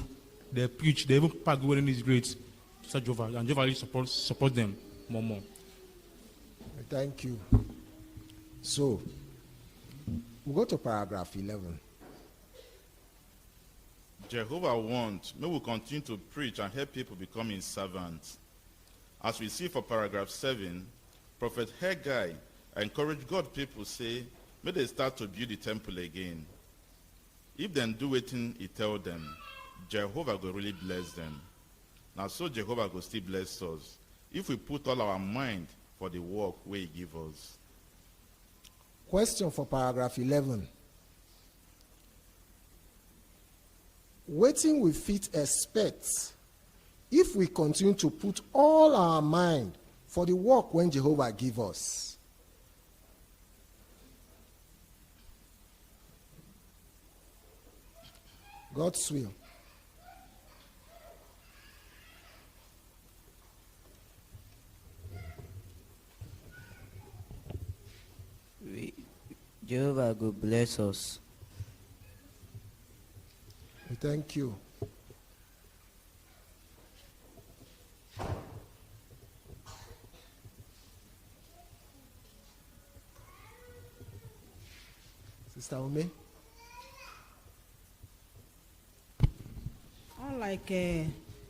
They preach, they even pack when it's great. So Jehovah, and Jehovah really support them more. Thank you. So, we'll go to paragraph 11. Jehovah wants, may we continue to preach and help people become his servants. As we see for paragraph 7, Prophet Haggai encouraged God people say, may they start to build the temple again. If they do it, he tell them, Jehovah will really bless them. Now so Jehovah will still bless us if we put all our mind for the work where he give us. Question for paragraph 11. Waiting we fit expect if we continue to put all our mind for the work when Jehovah give us. God's will. Jehovah will bless us. We thank you. Sister Ume? Unlike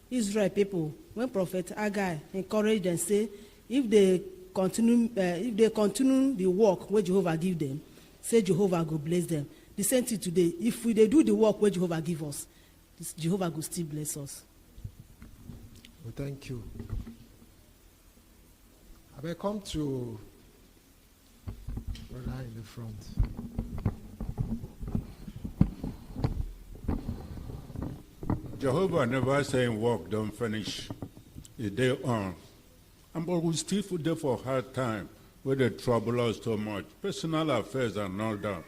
Israel people, when Prophet Haggai encouraged them, say, if they continue the work where Jehovah give them, say Jehovah go bless them. The same thing today. If they do the work where Jehovah give us, Jehovah will still bless us. Well, thank you. I will come to brother in the front. Jehovah never saying work don't finish a day on. And but we still there for hard time where they trouble us so much, personal affairs and all that.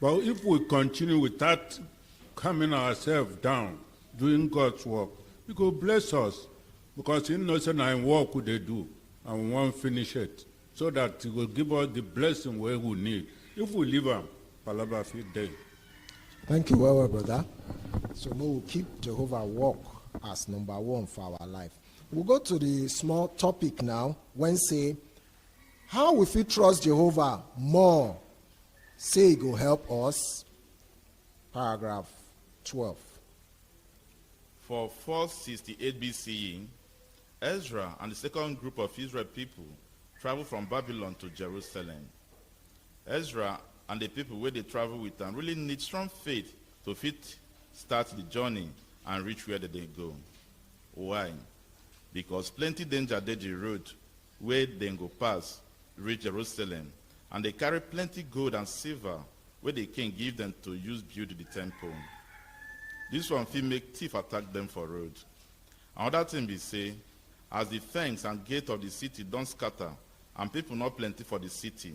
But if we continue without calming ourselves down, doing God's work, He will bless us because He knows that in work what they do and we won't finish it so that He will give us the blessing where we need. If we leave Him, palabra fit day. Thank you, well, brother. So we will keep Jehovah work as number one for our life. We'll go to the small topic now when say, how will we trust Jehovah more? Say it will help us. Paragraph 12. For 468 BCE, Ezra and the second group of Israel people traveled from Babylon to Jerusalem. Ezra and the people where they travel with them really need strong faith to start the journey and reach where they go. Why? Because plenty danger dey the road where they go pass, reach Jerusalem, and they carry plenty gold and silver where the king give them to use build the temple. This one fit make thief attack them for road. Another thing be say, as the fence and gate of the city don't scatter and people not plenty for the city,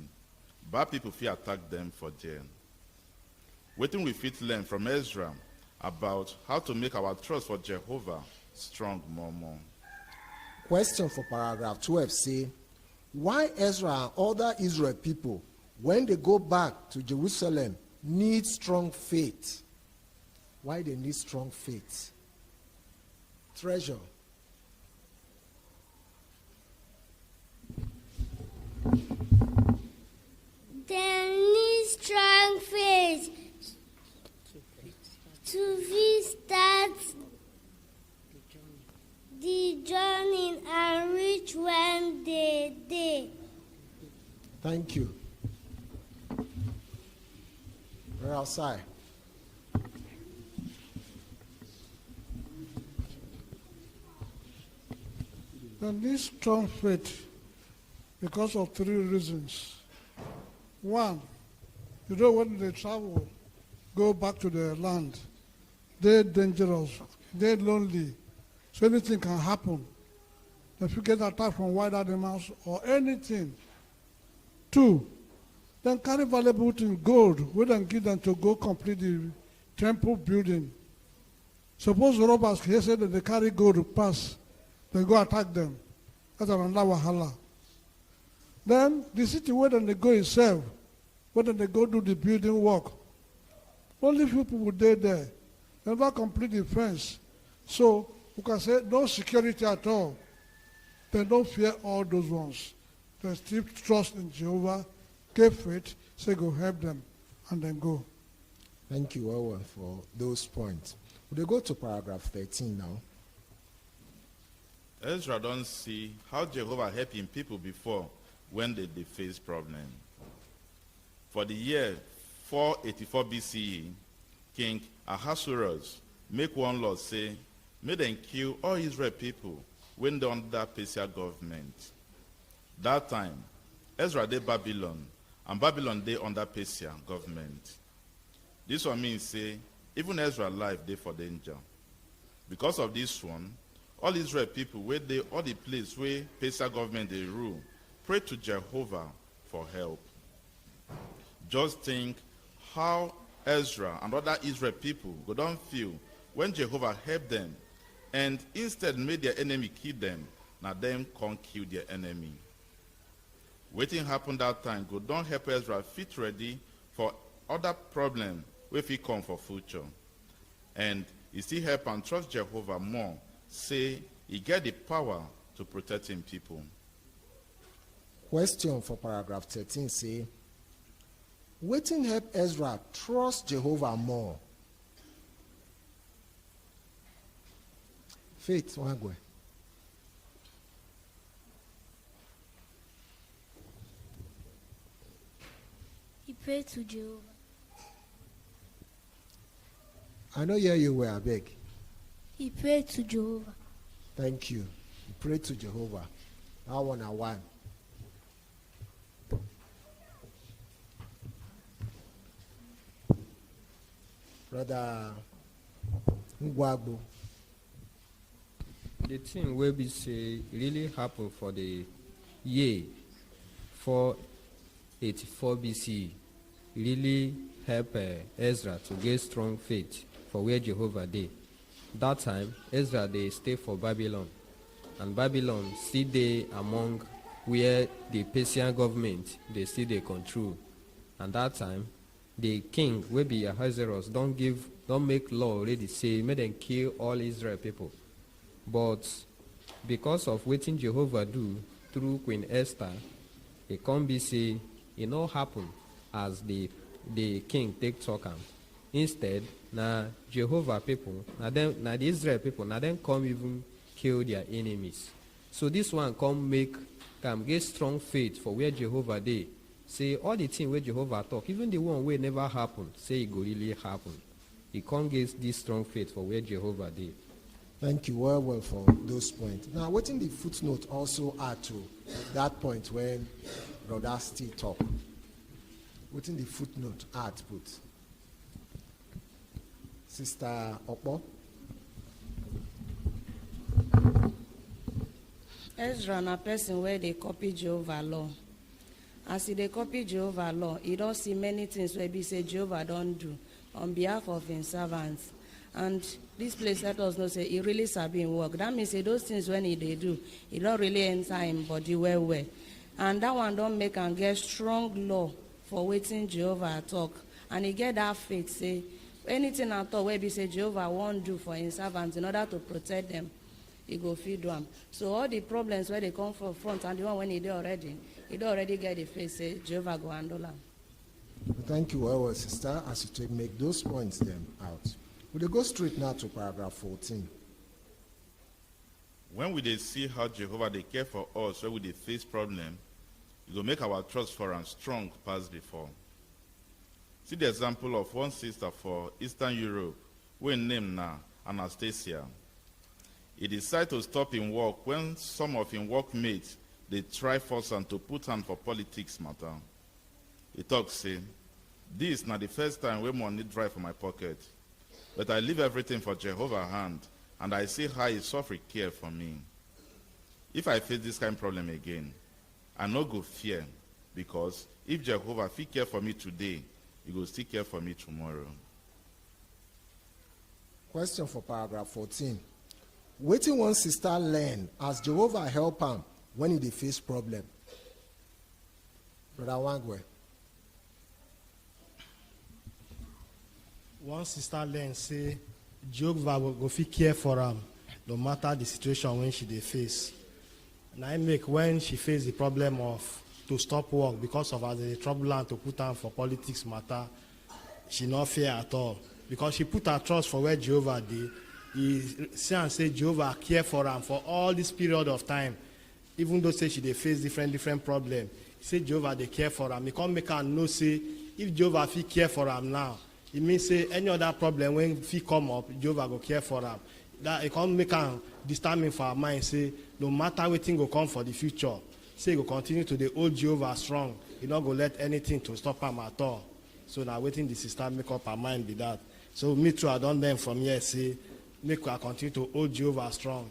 bad people fit attack them for jail. Wetin we fit learn from Ezra about how to make our trust for Jehovah strong more. Question for paragraph 12 say, why Ezra and other Israel people, when they go back to Jerusalem, need strong faith? Why they need strong faith? Treasure. They need strong faith to start the journey and reach when they did. Thank you. We're outside. They need strong faith because of three reasons. One, when they travel, go back to their land, they're dangerous, they're lonely, so anything can happen. If you get attacked from wild animals or anything. Two, then carry valuable things, gold, we don't give them to go complete the temple building. Suppose the robbers here say that they carry gold to pass, they go attack them. That's another wahala. Then the city where they go itself, where they go do the building work, only few people would there, never complete the fence. So we can say no security at all. They don't fear all those ones. They still trust in Jehovah, give faith, say go help them, and then go. Thank you, Owen, for those points. We'll go to paragraph 13 now. Ezra don't see how Jehovah helped him people before when they face problem. For the year 484 BCE, King Ahasuerus make one law say, may them kill all Israel people when they under Persia government. That time, Ezra dey Babylon, and Babylon dey under Persia government. This one means say, even Ezra life dey for danger. Because of this one, all Israel people where they all the place where Persia government they rule, pray to Jehovah for help. Just think how Ezra and other Israel people go down feel when Jehovah help them, and instead made their enemy kill them, now them can't kill their enemy. Waiting happened that time, go down help Ezra fit ready for other problem if he come for future. And he still help and trust Jehovah more, say he get the power to protect him people. Question for paragraph 13 say, Waiting help Ezra trust Jehovah more. Faith, one go. He prayed to Jehovah. I know hear you well, I beg. He prayed to Jehovah. Thank you. He prayed to Jehovah. That one and one. Brother Ngwagbo. The thing wey be say really happen for the year 484 BC really help Ezra to get strong faith for where Jehovah dey. That time Ezra dey stay for Babylon, and Babylon still dey among where the Persian government dey still dey control. And that time the king wey be Ahasuerus don make law already say make dem kill all Israel people. But because of wetin Jehovah do through Queen Esther, e come be say e no happen as the king take talk am. Instead, na Jehovah people, na the Israel people, na them come even kill their enemies. So this one come make them get strong faith for where Jehovah dey. Say all the thing where Jehovah talk, even the one wey never happen, say e go really happen. E come get this strong faith for where Jehovah dey. Thank you well for those points. Now, what in the footnote also add to that point when Brother Steve talk? What in the footnote add put? Sister Okpo? Ezra na person where they copy Jehovah law. As they copy Jehovah law, he don't see many things where be say Jehovah don't do on behalf of his servants. And this place let us know say he really sabi him work. That means say those things when he they do, he don't really enter him body well. And that one don't make and get strong law for waiting Jehovah talk. And he get that faith say anything at all where be say Jehovah won't do for his servants in order to protect them, he go feed them. So all the problems where they come from front and the one when he do already get the face say Jehovah go handle them. Thank you well, sister, as you make those points then out. We'll go straight now to paragraph 14. When we dey see how Jehovah they care for us when we dey face problem, it will make our trust for and strong pass before. See the example of one sister for Eastern Europe, who named now Anastasia. He decided to stop in work when some of his workmates they try force am to put on for politics matter. He talk say, "This not the first time when money dry for my pocket, but I leave everything for Jehovah's hand, and I see how he suffer care for me. If I face this kind of problem again, I no go fear, because if Jehovah fit care for me today, he will still care for me tomorrow." Question for paragraph 14. Waiting one sister learn as Jehovah help him when he dey face problem. Brother Wangwe. One sister learn say Jehovah will go fit care for am no matter the situation when she dey face. And I make when she face the problem of to stop work because of as a trouble and to put am for politics matter, she not fear at all. Because she put her trust for where Jehovah dey. He say and say Jehovah care for am for all this period of time. Even though say she dey face different problem, he say Jehovah dey care for am. He can't make her know say if Jehovah fit care for am now, it means say any other problem when fit come up, Jehovah go care for am. That it can't make her disturbing for her mind. Say no matter what thing go come for the future, say he go continue to the old Jehovah strong. He not go let anything to stop him at all. So now waiting the sister make up her mind be that. So me too, I don't learn from here. Say make her continue to hold Jehovah strong,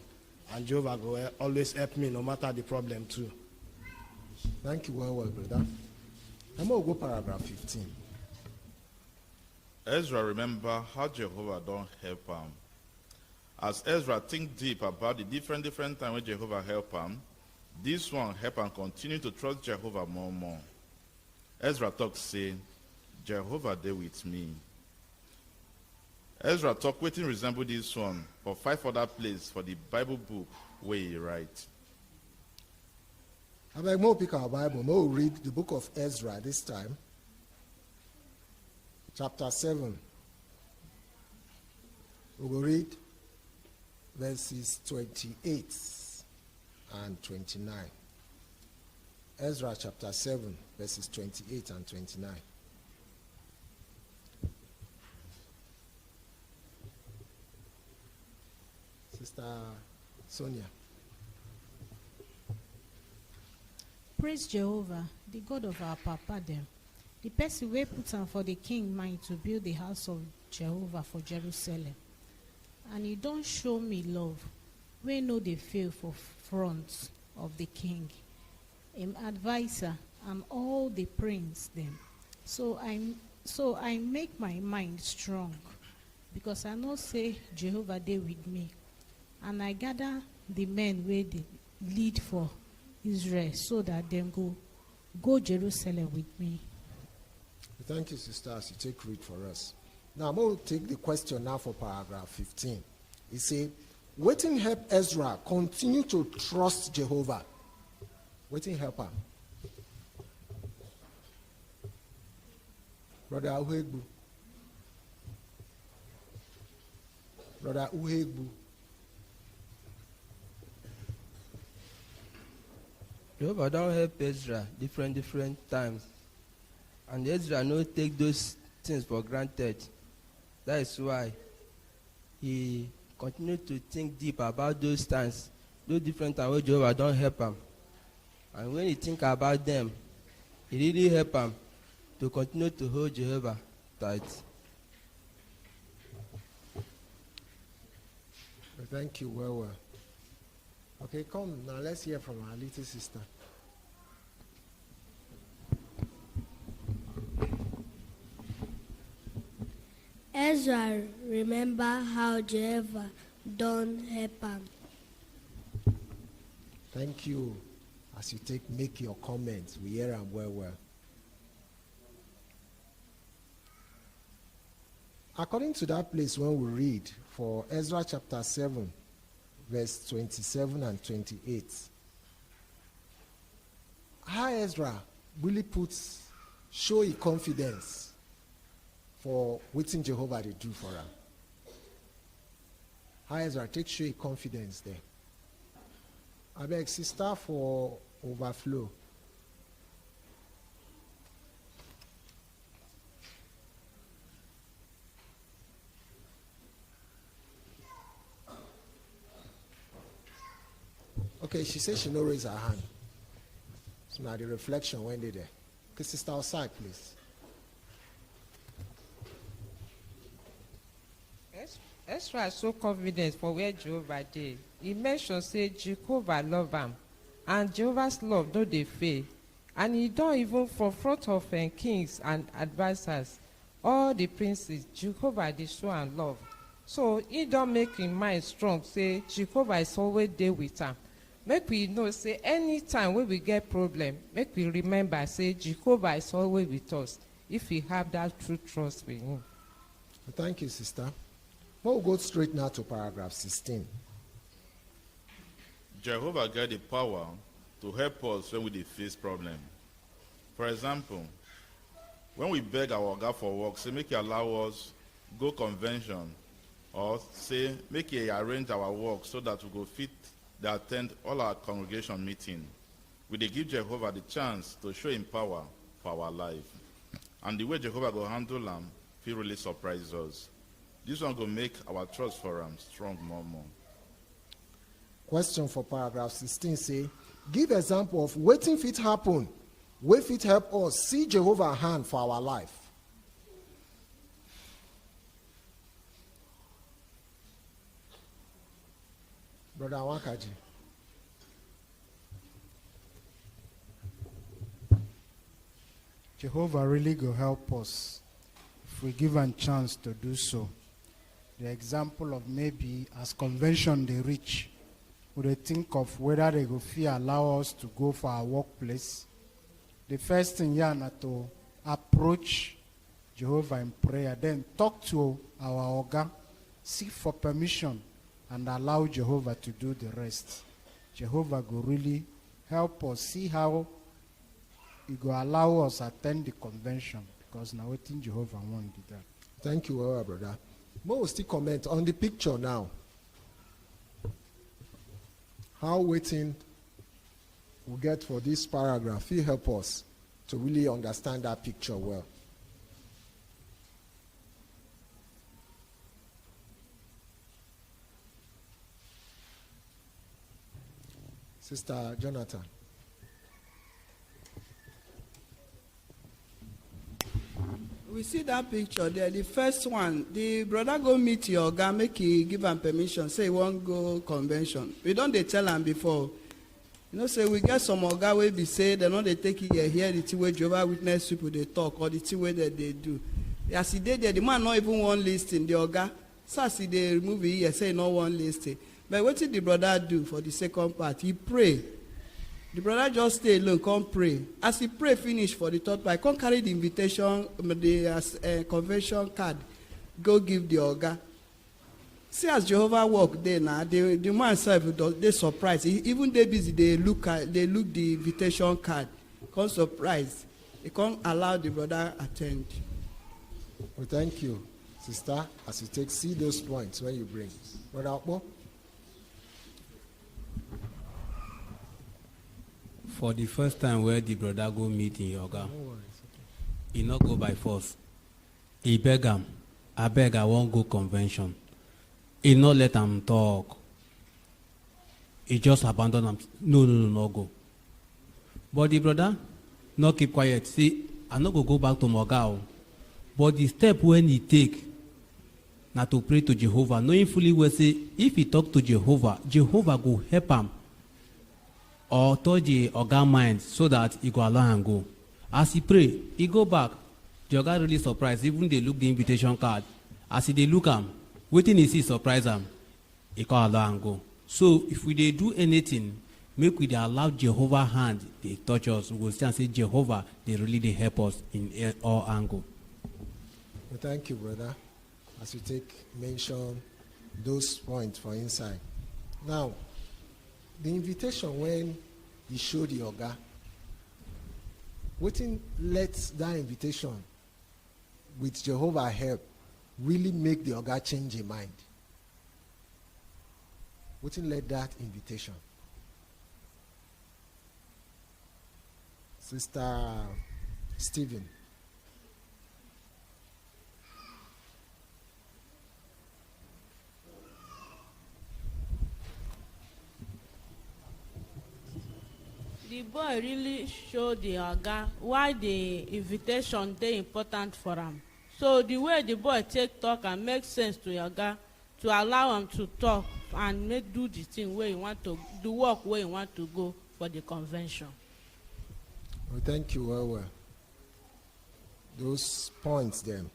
and Jehovah go always help me no matter the problem too. Thank you well, brother. I'm going to go paragraph 15. Ezra remember how Jehovah don't help him. As Ezra think deep about the different times when Jehovah help him, this one help him continue to trust Jehovah more and more. Ezra talk say, Jehovah there with me. Ezra talk waiting resemble this one for 5 other places for the Bible book where he write. I beg more pick our Bible, more read the book of Ezra this time. chapter 7. We will read verses 28 and 29. Ezra chapter 7, verses 28 and 29. Sister Sonia. Praise Jehovah, the God of our papa them. The person wey put am for the king mind to build the house of Jehovah for Jerusalem. And he don show me love, wey no dey fail for front of the king, him adviser, and all the prince them. So I make my mind strong, because I know say Jehovah dey with me, and I gather the men wey dey lead for Israel, so that them go Jerusalem with me. Thank you, sister, as you take read for us. Now, I'm going to take the question now for paragraph 15. It says, waiting help Ezra continue to trust Jehovah. Waiting help her. Brother Uhegbu. Brother Uhegbu. Jehovah don help Ezra different times. And Ezra no take those things for granted. That is why he continued to think deep about those times, those different times where Jehovah don't help him. And when he think about them, it really help him to continue to hold Jehovah tight. Thank you, well. Okay, come now, let's hear from our little sister. Ezra remember how Jehovah done help him. Thank you. As you make your comments, we hear them well. According to that place when we read for Ezra chapter 7, verse 27 and 28, how Ezra really show his confidence for waiting Jehovah to do for him. How Ezra show his confidence there. I beg sister for overflow. Okay, she said she no raise her hand. So now the reflection when they there. Okay, sister outside, please. Ezra is so confident for where Jehovah dey. He mentioned say Jehovah love him, and Jehovah's love no dey fail. And he don't even from front of kings and advisors, all the princes, Jehovah dey show am love. So he don't make him mind strong, say Jehovah is always there with him. Make we know, say anytime when we get problem, make we remember, say Jehovah is always with us, if we have that true trust with him. Thank you, sister. We'll go straight now to paragraph 16. Jehovah got the power to help us when we face problem. For example, when we beg our God for work, say make he allow us go convention, or say make he arrange our work so that we go fit to attend all our congregation meeting. We dey give Jehovah the chance to show him power for our life. And the way Jehovah go handle them, he really surprise us. This one go make our trust for him strong more. Question for paragraph 16 say, give example of waiting fit happen, where fit help us see Jehovah hand for our life. Brother Wakaji. Jehovah really go help us if we give a chance to do so. The example of maybe as convention they reach, we they think of whether they go feel allow us to go for our workplace. The first thing here na to approach Jehovah in prayer, then talk to our Oga, seek for permission, and allow Jehovah to do the rest. Jehovah go really help us see how he go allow us attend the convention because now waiting Jehovah want do that. Thank you, well, brother. Mo will still comment on the picture now. How waiting we get for this paragraph, he help us to really understand that picture well. Sister Jonathan. We see that picture there. The first one, the brother go meet your oga, make he give am permission, say he won't go convention. We don't dey tell am before. You know, say we get some oga wey be say they no dey take it here the thing wey Jehovah Witness people they talk or the thing wey that they do. As he dey there, the man not even one listing the oga. So as he dey remove it here, say no one listing. But what did the brother do for the second part? He pray. The brother just stay alone, come pray. As he pray finish for the third part, come carry the invitation, the convention card, go give the oga. See as Jehovah work there now, the man self they surprised. Even they busy, they look the invitation card, come surprised. They can't allow the brother attend. Well, thank you, sister. As you see those points when you bring, Brother Akpo. For the first time where the brother go meet in yoga, he not go by force. He beg him, I beg I won't go convention. He not let him talk. He just abandon him. No go. But the brother not keep quiet. See, I not go back to Mogao. But the step when he take, not to pray to Jehovah, knowing fully well say, if he talk to Jehovah, Jehovah go help him. Or touch the oga mind so that he go allow and go. As he pray, he go back. The oga really surprised. Even they look the invitation card. As he they look him, waiting he see surprise him, he go allow and go. So if we they do anything, make we they allow Jehovah hand they touch us. We will stand say Jehovah they really they help us in all angle. Well, thank you, brother. As you mention those points for inside. Now, the invitation when he showed the oga, waiting let that invitation with Jehovah help really make the oga change his mind. Waiting let that invitation. Sister Stephen. The boy really showed the oga why the invitation dey important for him. So the way the boy take talk and make sense to oga to allow him to talk and do the thing where he want to do, work where he want to go for the convention. Well, thank you well. Those points then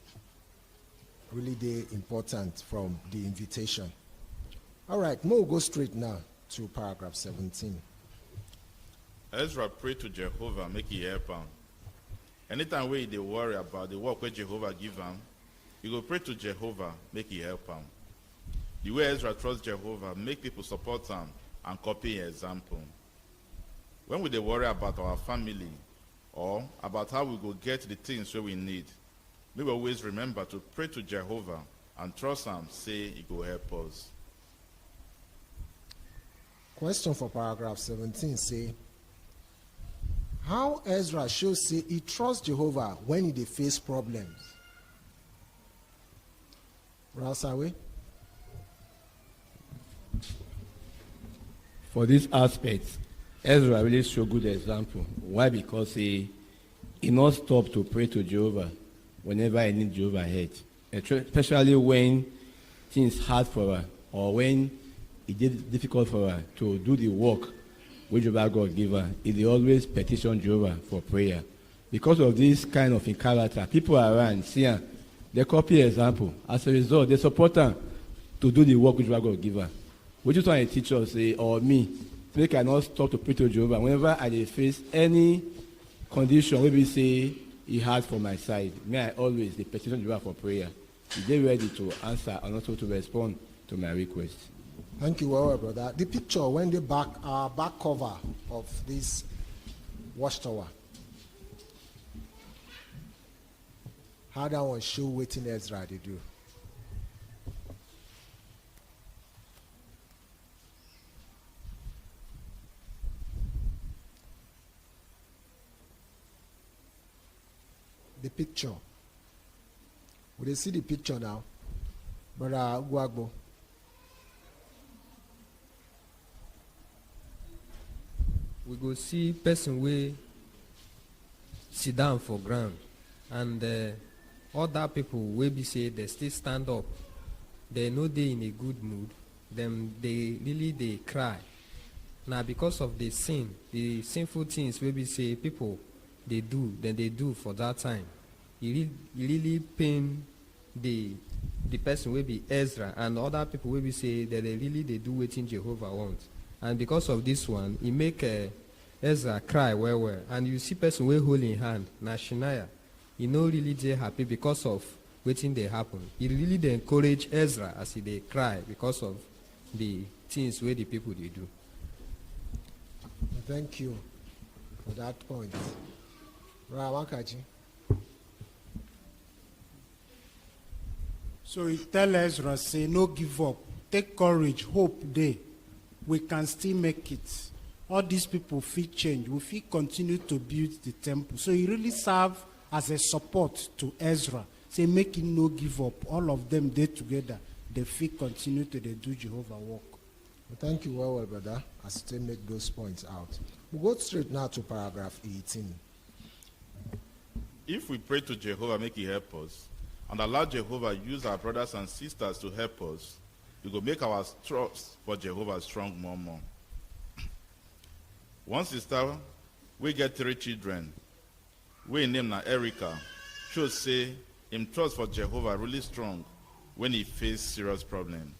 really they important from the invitation. All right, we'll go straight now to paragraph 17. Ezra prayed to Jehovah, make he help him. Anytime where they worry about the work where Jehovah give him, you go pray to Jehovah, make he help him. The way Ezra trusts Jehovah, make people support him and copy his example. When we they worry about our family or about how we go get the things where we need, we will always remember to pray to Jehovah and trust him, say he go help us. Question for paragraph 17 say, how Ezra shows say he trusts Jehovah when he face problems? Rasawe? For this aspect, Ezra really show good example. Why? Because he not stop to pray to Jehovah whenever I need Jehovah help. Especially when things hard for her or when it is difficult for her to do the work which Jehovah God give her. He always petition Jehovah for prayer. Because of this kind of character, people around see her, they copy example. As a result, they support her to do the work which Jehovah God give her. Which is why a teacher say, or me, so they cannot stop to pray to Jehovah. Whenever I face any condition, maybe say he has for my side, may I always the petition Jehovah for prayer. They ready to answer and also to respond to my request. Thank you, well, brother. The picture when the back cover of this watchtower. how that one show wetin Ezra dey do. The picture. We dey see the picture now. Brother Guagbo. We go see person wey sit down for ground, and other people wey be say they still stand up. They no dey in a good mood. Them they really dey cry. Now because of the sin, the sinful things wey be say people they do, then they do for that time. It really pain the person wey be Ezra and other people wey be say that they really they do wetin Jehovah wants. And because of this one, he make Ezra cry well. And you see person wey hold in hand, na Shemaiah, he no really dey happy because of wetin dey happen. He really dey encourage Ezra as he dey cry because of the things wey the people dey do. Thank you for that point. Wakaji. So he tell Ezra, say, no give up. Take courage, hope day. We can still make it. All these people fit change. We fit continue to build the temple. So he really serve as a support to Ezra. Say, make him no give up. All of them, they together, they fit continue to do Jehovah work. Well, thank you well, brother, as you make those points out. We'll go straight now to paragraph 18. If we pray to Jehovah, make he help us, and allow Jehovah use our brothers and sisters to help us, we will make our trust for Jehovah strong more. One sister, we get 3 children. We name na Erica. Should say him trust for Jehovah really strong when he face serious problem.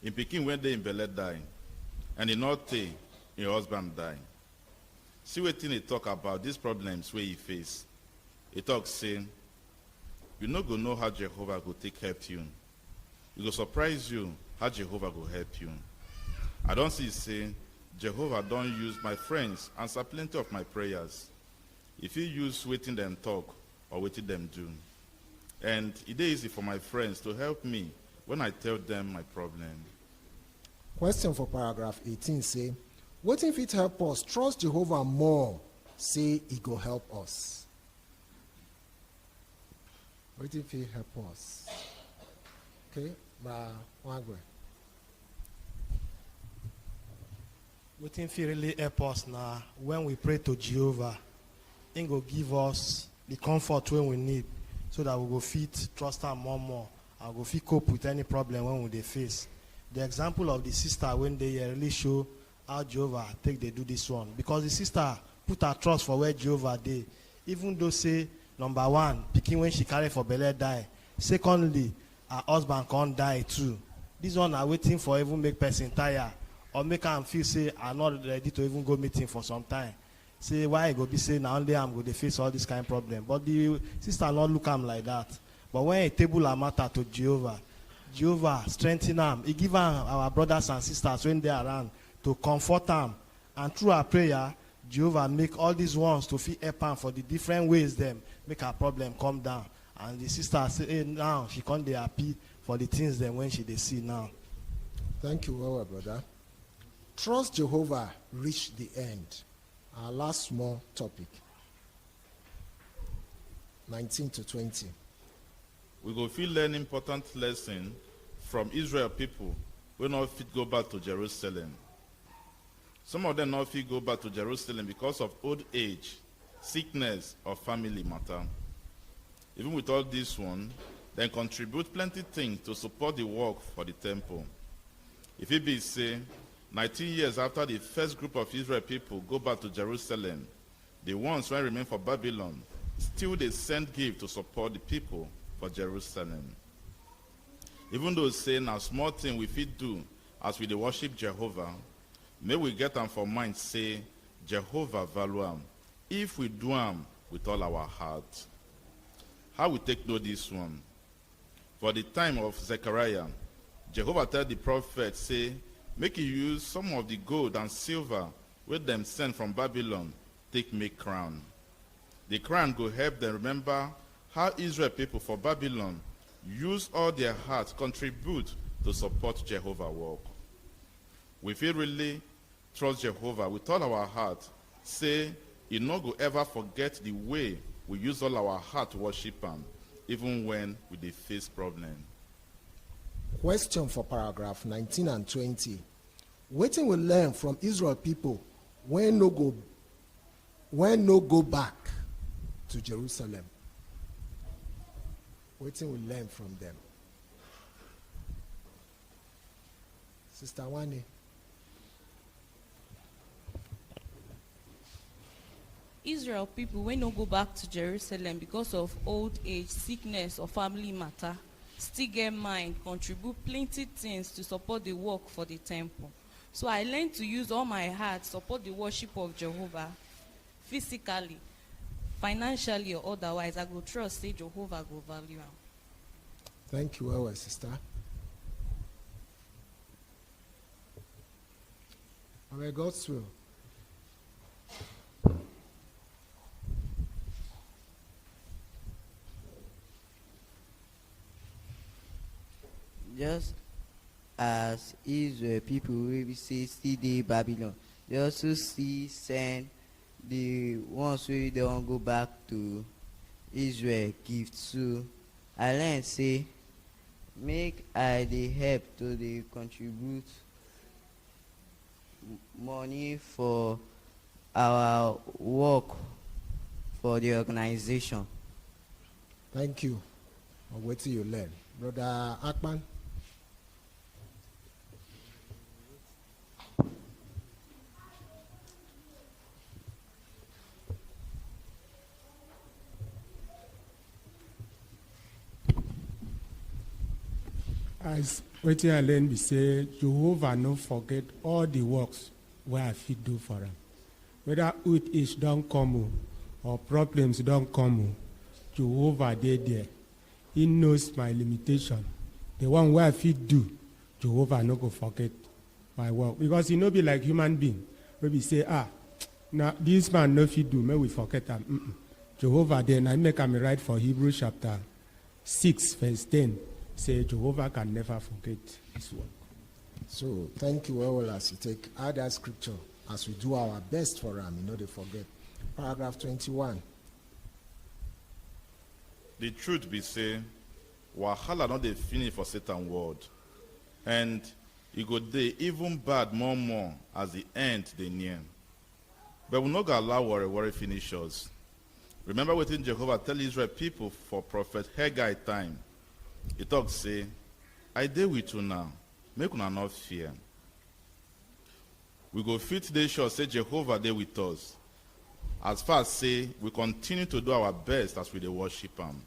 In Peking, when they in Bele die, and in North his husband die. See what he talk about these problems where he face. He talk saying, you no go know how Jehovah go take help you. It go surprise you how Jehovah go help you. I don't see saying, Jehovah don't use my friends answer plenty of my prayers. If he use waiting them talk or waiting them do. And it is easy for my friends to help me when I tell them my problem. Question for paragraph 18 say, what if it help us trust Jehovah more, say he go help us? What if he help us? Okay, Wagwe. What if he really help us now when we pray to Jehovah? He go give us the comfort when we need, so that we go fit trust him more and go fit cope with any problem when we face. The example of the sister when they really show how Jehovah take they do this one, because the sister put her trust for where Jehovah dey. Even though say number one, pikin when she carry for belle die. Secondly, her husband can't die too. This one are waiting for even make person tire or make am feel say I'm not ready to even go meeting for some time. Say why I go be say now only I'm going to face all this kind of problem. But the sister not look am like that. But when a table a matter to Jehovah strengthen him. He give our brothers and sisters when they are around to comfort them. And through our prayer, Jehovah make all these ones to feel help am for the different ways them make her problem come down. And the sister say, hey, now she can't be happy for the things them when she they see now. Thank you, well, brother. Trust Jehovah reach the end. Our last small topic. 19 to 20. We go feel learn important lesson from Israel people when not fit go back to Jerusalem. Some of them not fit go back to Jerusalem because of old age, sickness, or family matter. Even with all this one, they contribute plenty things to support the work for the temple. If it be say, 19 years after the first group of Israel people go back to Jerusalem, the ones who remain for Babylon, still they send gift to support the people for Jerusalem. Even though saying a small thing we fit do as we dey worship Jehovah, may we get them for mind say, Jehovah value am, if we do am with all our heart. How we take know this one? For the time of Zechariah, Jehovah tell the prophet, say, make you use some of the gold and silver with them sent from Babylon, take make crown. The crown go help them remember how Israel people for Babylon use all their heart contribute to support Jehovah work. We feel really trust Jehovah with all our heart. Say, he no go ever forget the way we use all our heart to worship him, even when we dey face problem. Question for paragraph 19 and 20. Wetin we learn from Israel people when no go back to Jerusalem? Wetin we learn from them? Sister Wani. Israel people wey no go back to Jerusalem because of old age, sickness, or family matter still get mind contribute plenty things to support the work for the temple. So I learned to use all my heart support the worship of Jehovah physically, financially, or otherwise. I go trust say Jehovah go value am. Thank you, our sister. Our God's will. Just as Israel people will say still dey Babylon, they also see send the ones wey dey wan go back to Israel gift. So I learn say make I dey help to dey contribute money for our work for the organization. Thank you. What do you learn? Brother Akman. As wetin I learn be say Jehovah no forget all the works wey I fit do for am. Whether old age don come or problems don come, Jehovah dey there. He knows my limitation. The one wey I fit do, Jehovah no go forget my work. Because he no be like human being. Wey be say, now this man no fit do, may we forget am. Jehovah then I make am right for Hebrews chapter 6 verse 10. Say Jehovah can never forget his work. So thank you all as you take other scripture as we do our best for him, you know they forget. Paragraph 21. The truth be say, wahala not dey finish for Satan word, and e go dey even bad more as the end dey near. But we no go allow worry finish us. Remember wetin Jehovah tell Israel people for prophet Haggai time. He talk say, I dey with you now, make una not fear. We go fit dey sure say Jehovah dey with us. As far as say we continue to do our best as we dey worship him.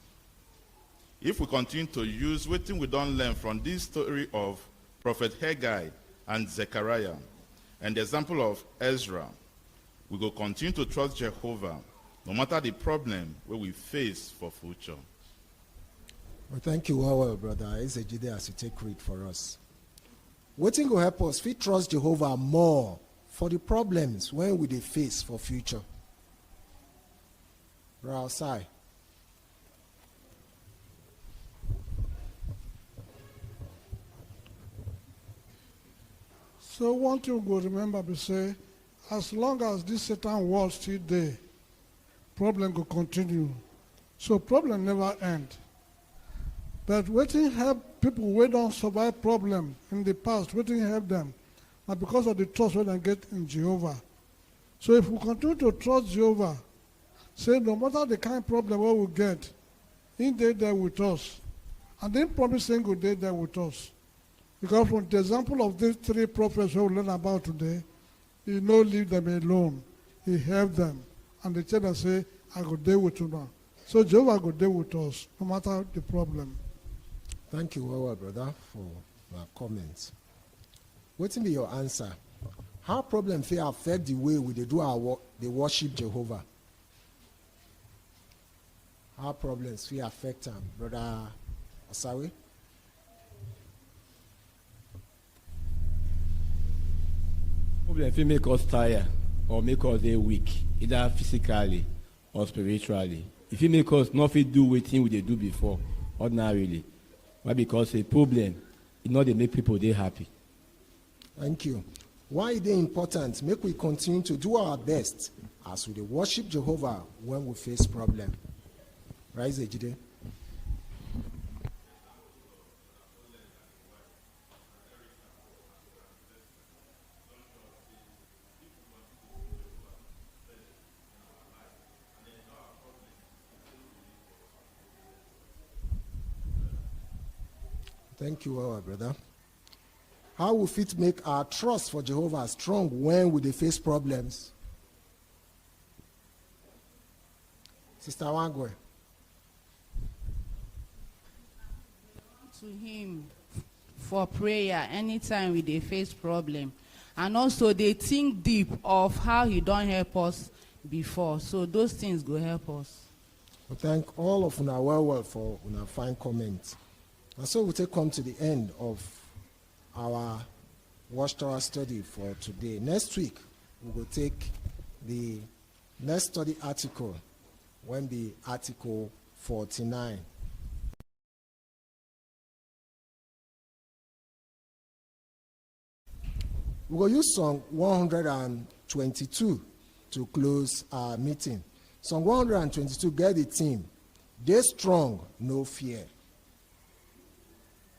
If we continue to use wetin we don learn from this story of prophet Haggai and Zechariah and the example of Ezra, we go continue to trust Jehovah no matter the problem wey we face for future. Well, thank you all, brother Ezejide, as you take read for us. Wetin go help us fit trust Jehovah more for the problems when we dey face for future. Brother Osai. So one thing we go remember be say, as long as this Satan world still there, problem go continue. So problem never end. But wetin help people wey don survive problem in the past, wetin help them, na because of the trust wey dem get in Jehovah. So if we continue to trust Jehovah, say no matter the kind of problem wey we get, he dey there with us. And then promise him go dey there with us. Because from the example of these three prophets we learn about today, he no leave them alone. He helped them. And they tell them, say, I go dey with you now. So Jehovah go dey with us, no matter the problem. Thank you, well, brother, for your comments. Wetin be your answer? How problem fit affect the way we dey do our work, dey worship Jehovah? How problems fit affect am, brother Osawe? Problem fit make us tired or make us dey weak, either physically or spiritually. If he make us not fit do wetin we dey do before ordinarily, why? Because a problem, it not dey make people dey happy. Thank you. Why is it important? Make we continue to do our best as we dey worship Jehovah when we face problem. Rise, Ejide. Thank you, our brother. How will it make our trust for Jehovah strong when we dey face problems? Sister Wangwe. To him for prayer anytime we dey face problem, and also they think deep of how he don help us before, so those things go help us. We thank all of una well for una fine comment. And so we take come to the end of our Watchtower study for today. Next week we will take the next study article, when be article 49. We will use Song 122 to close our meeting. Song 122 get the theme, "Dey strong, no fear."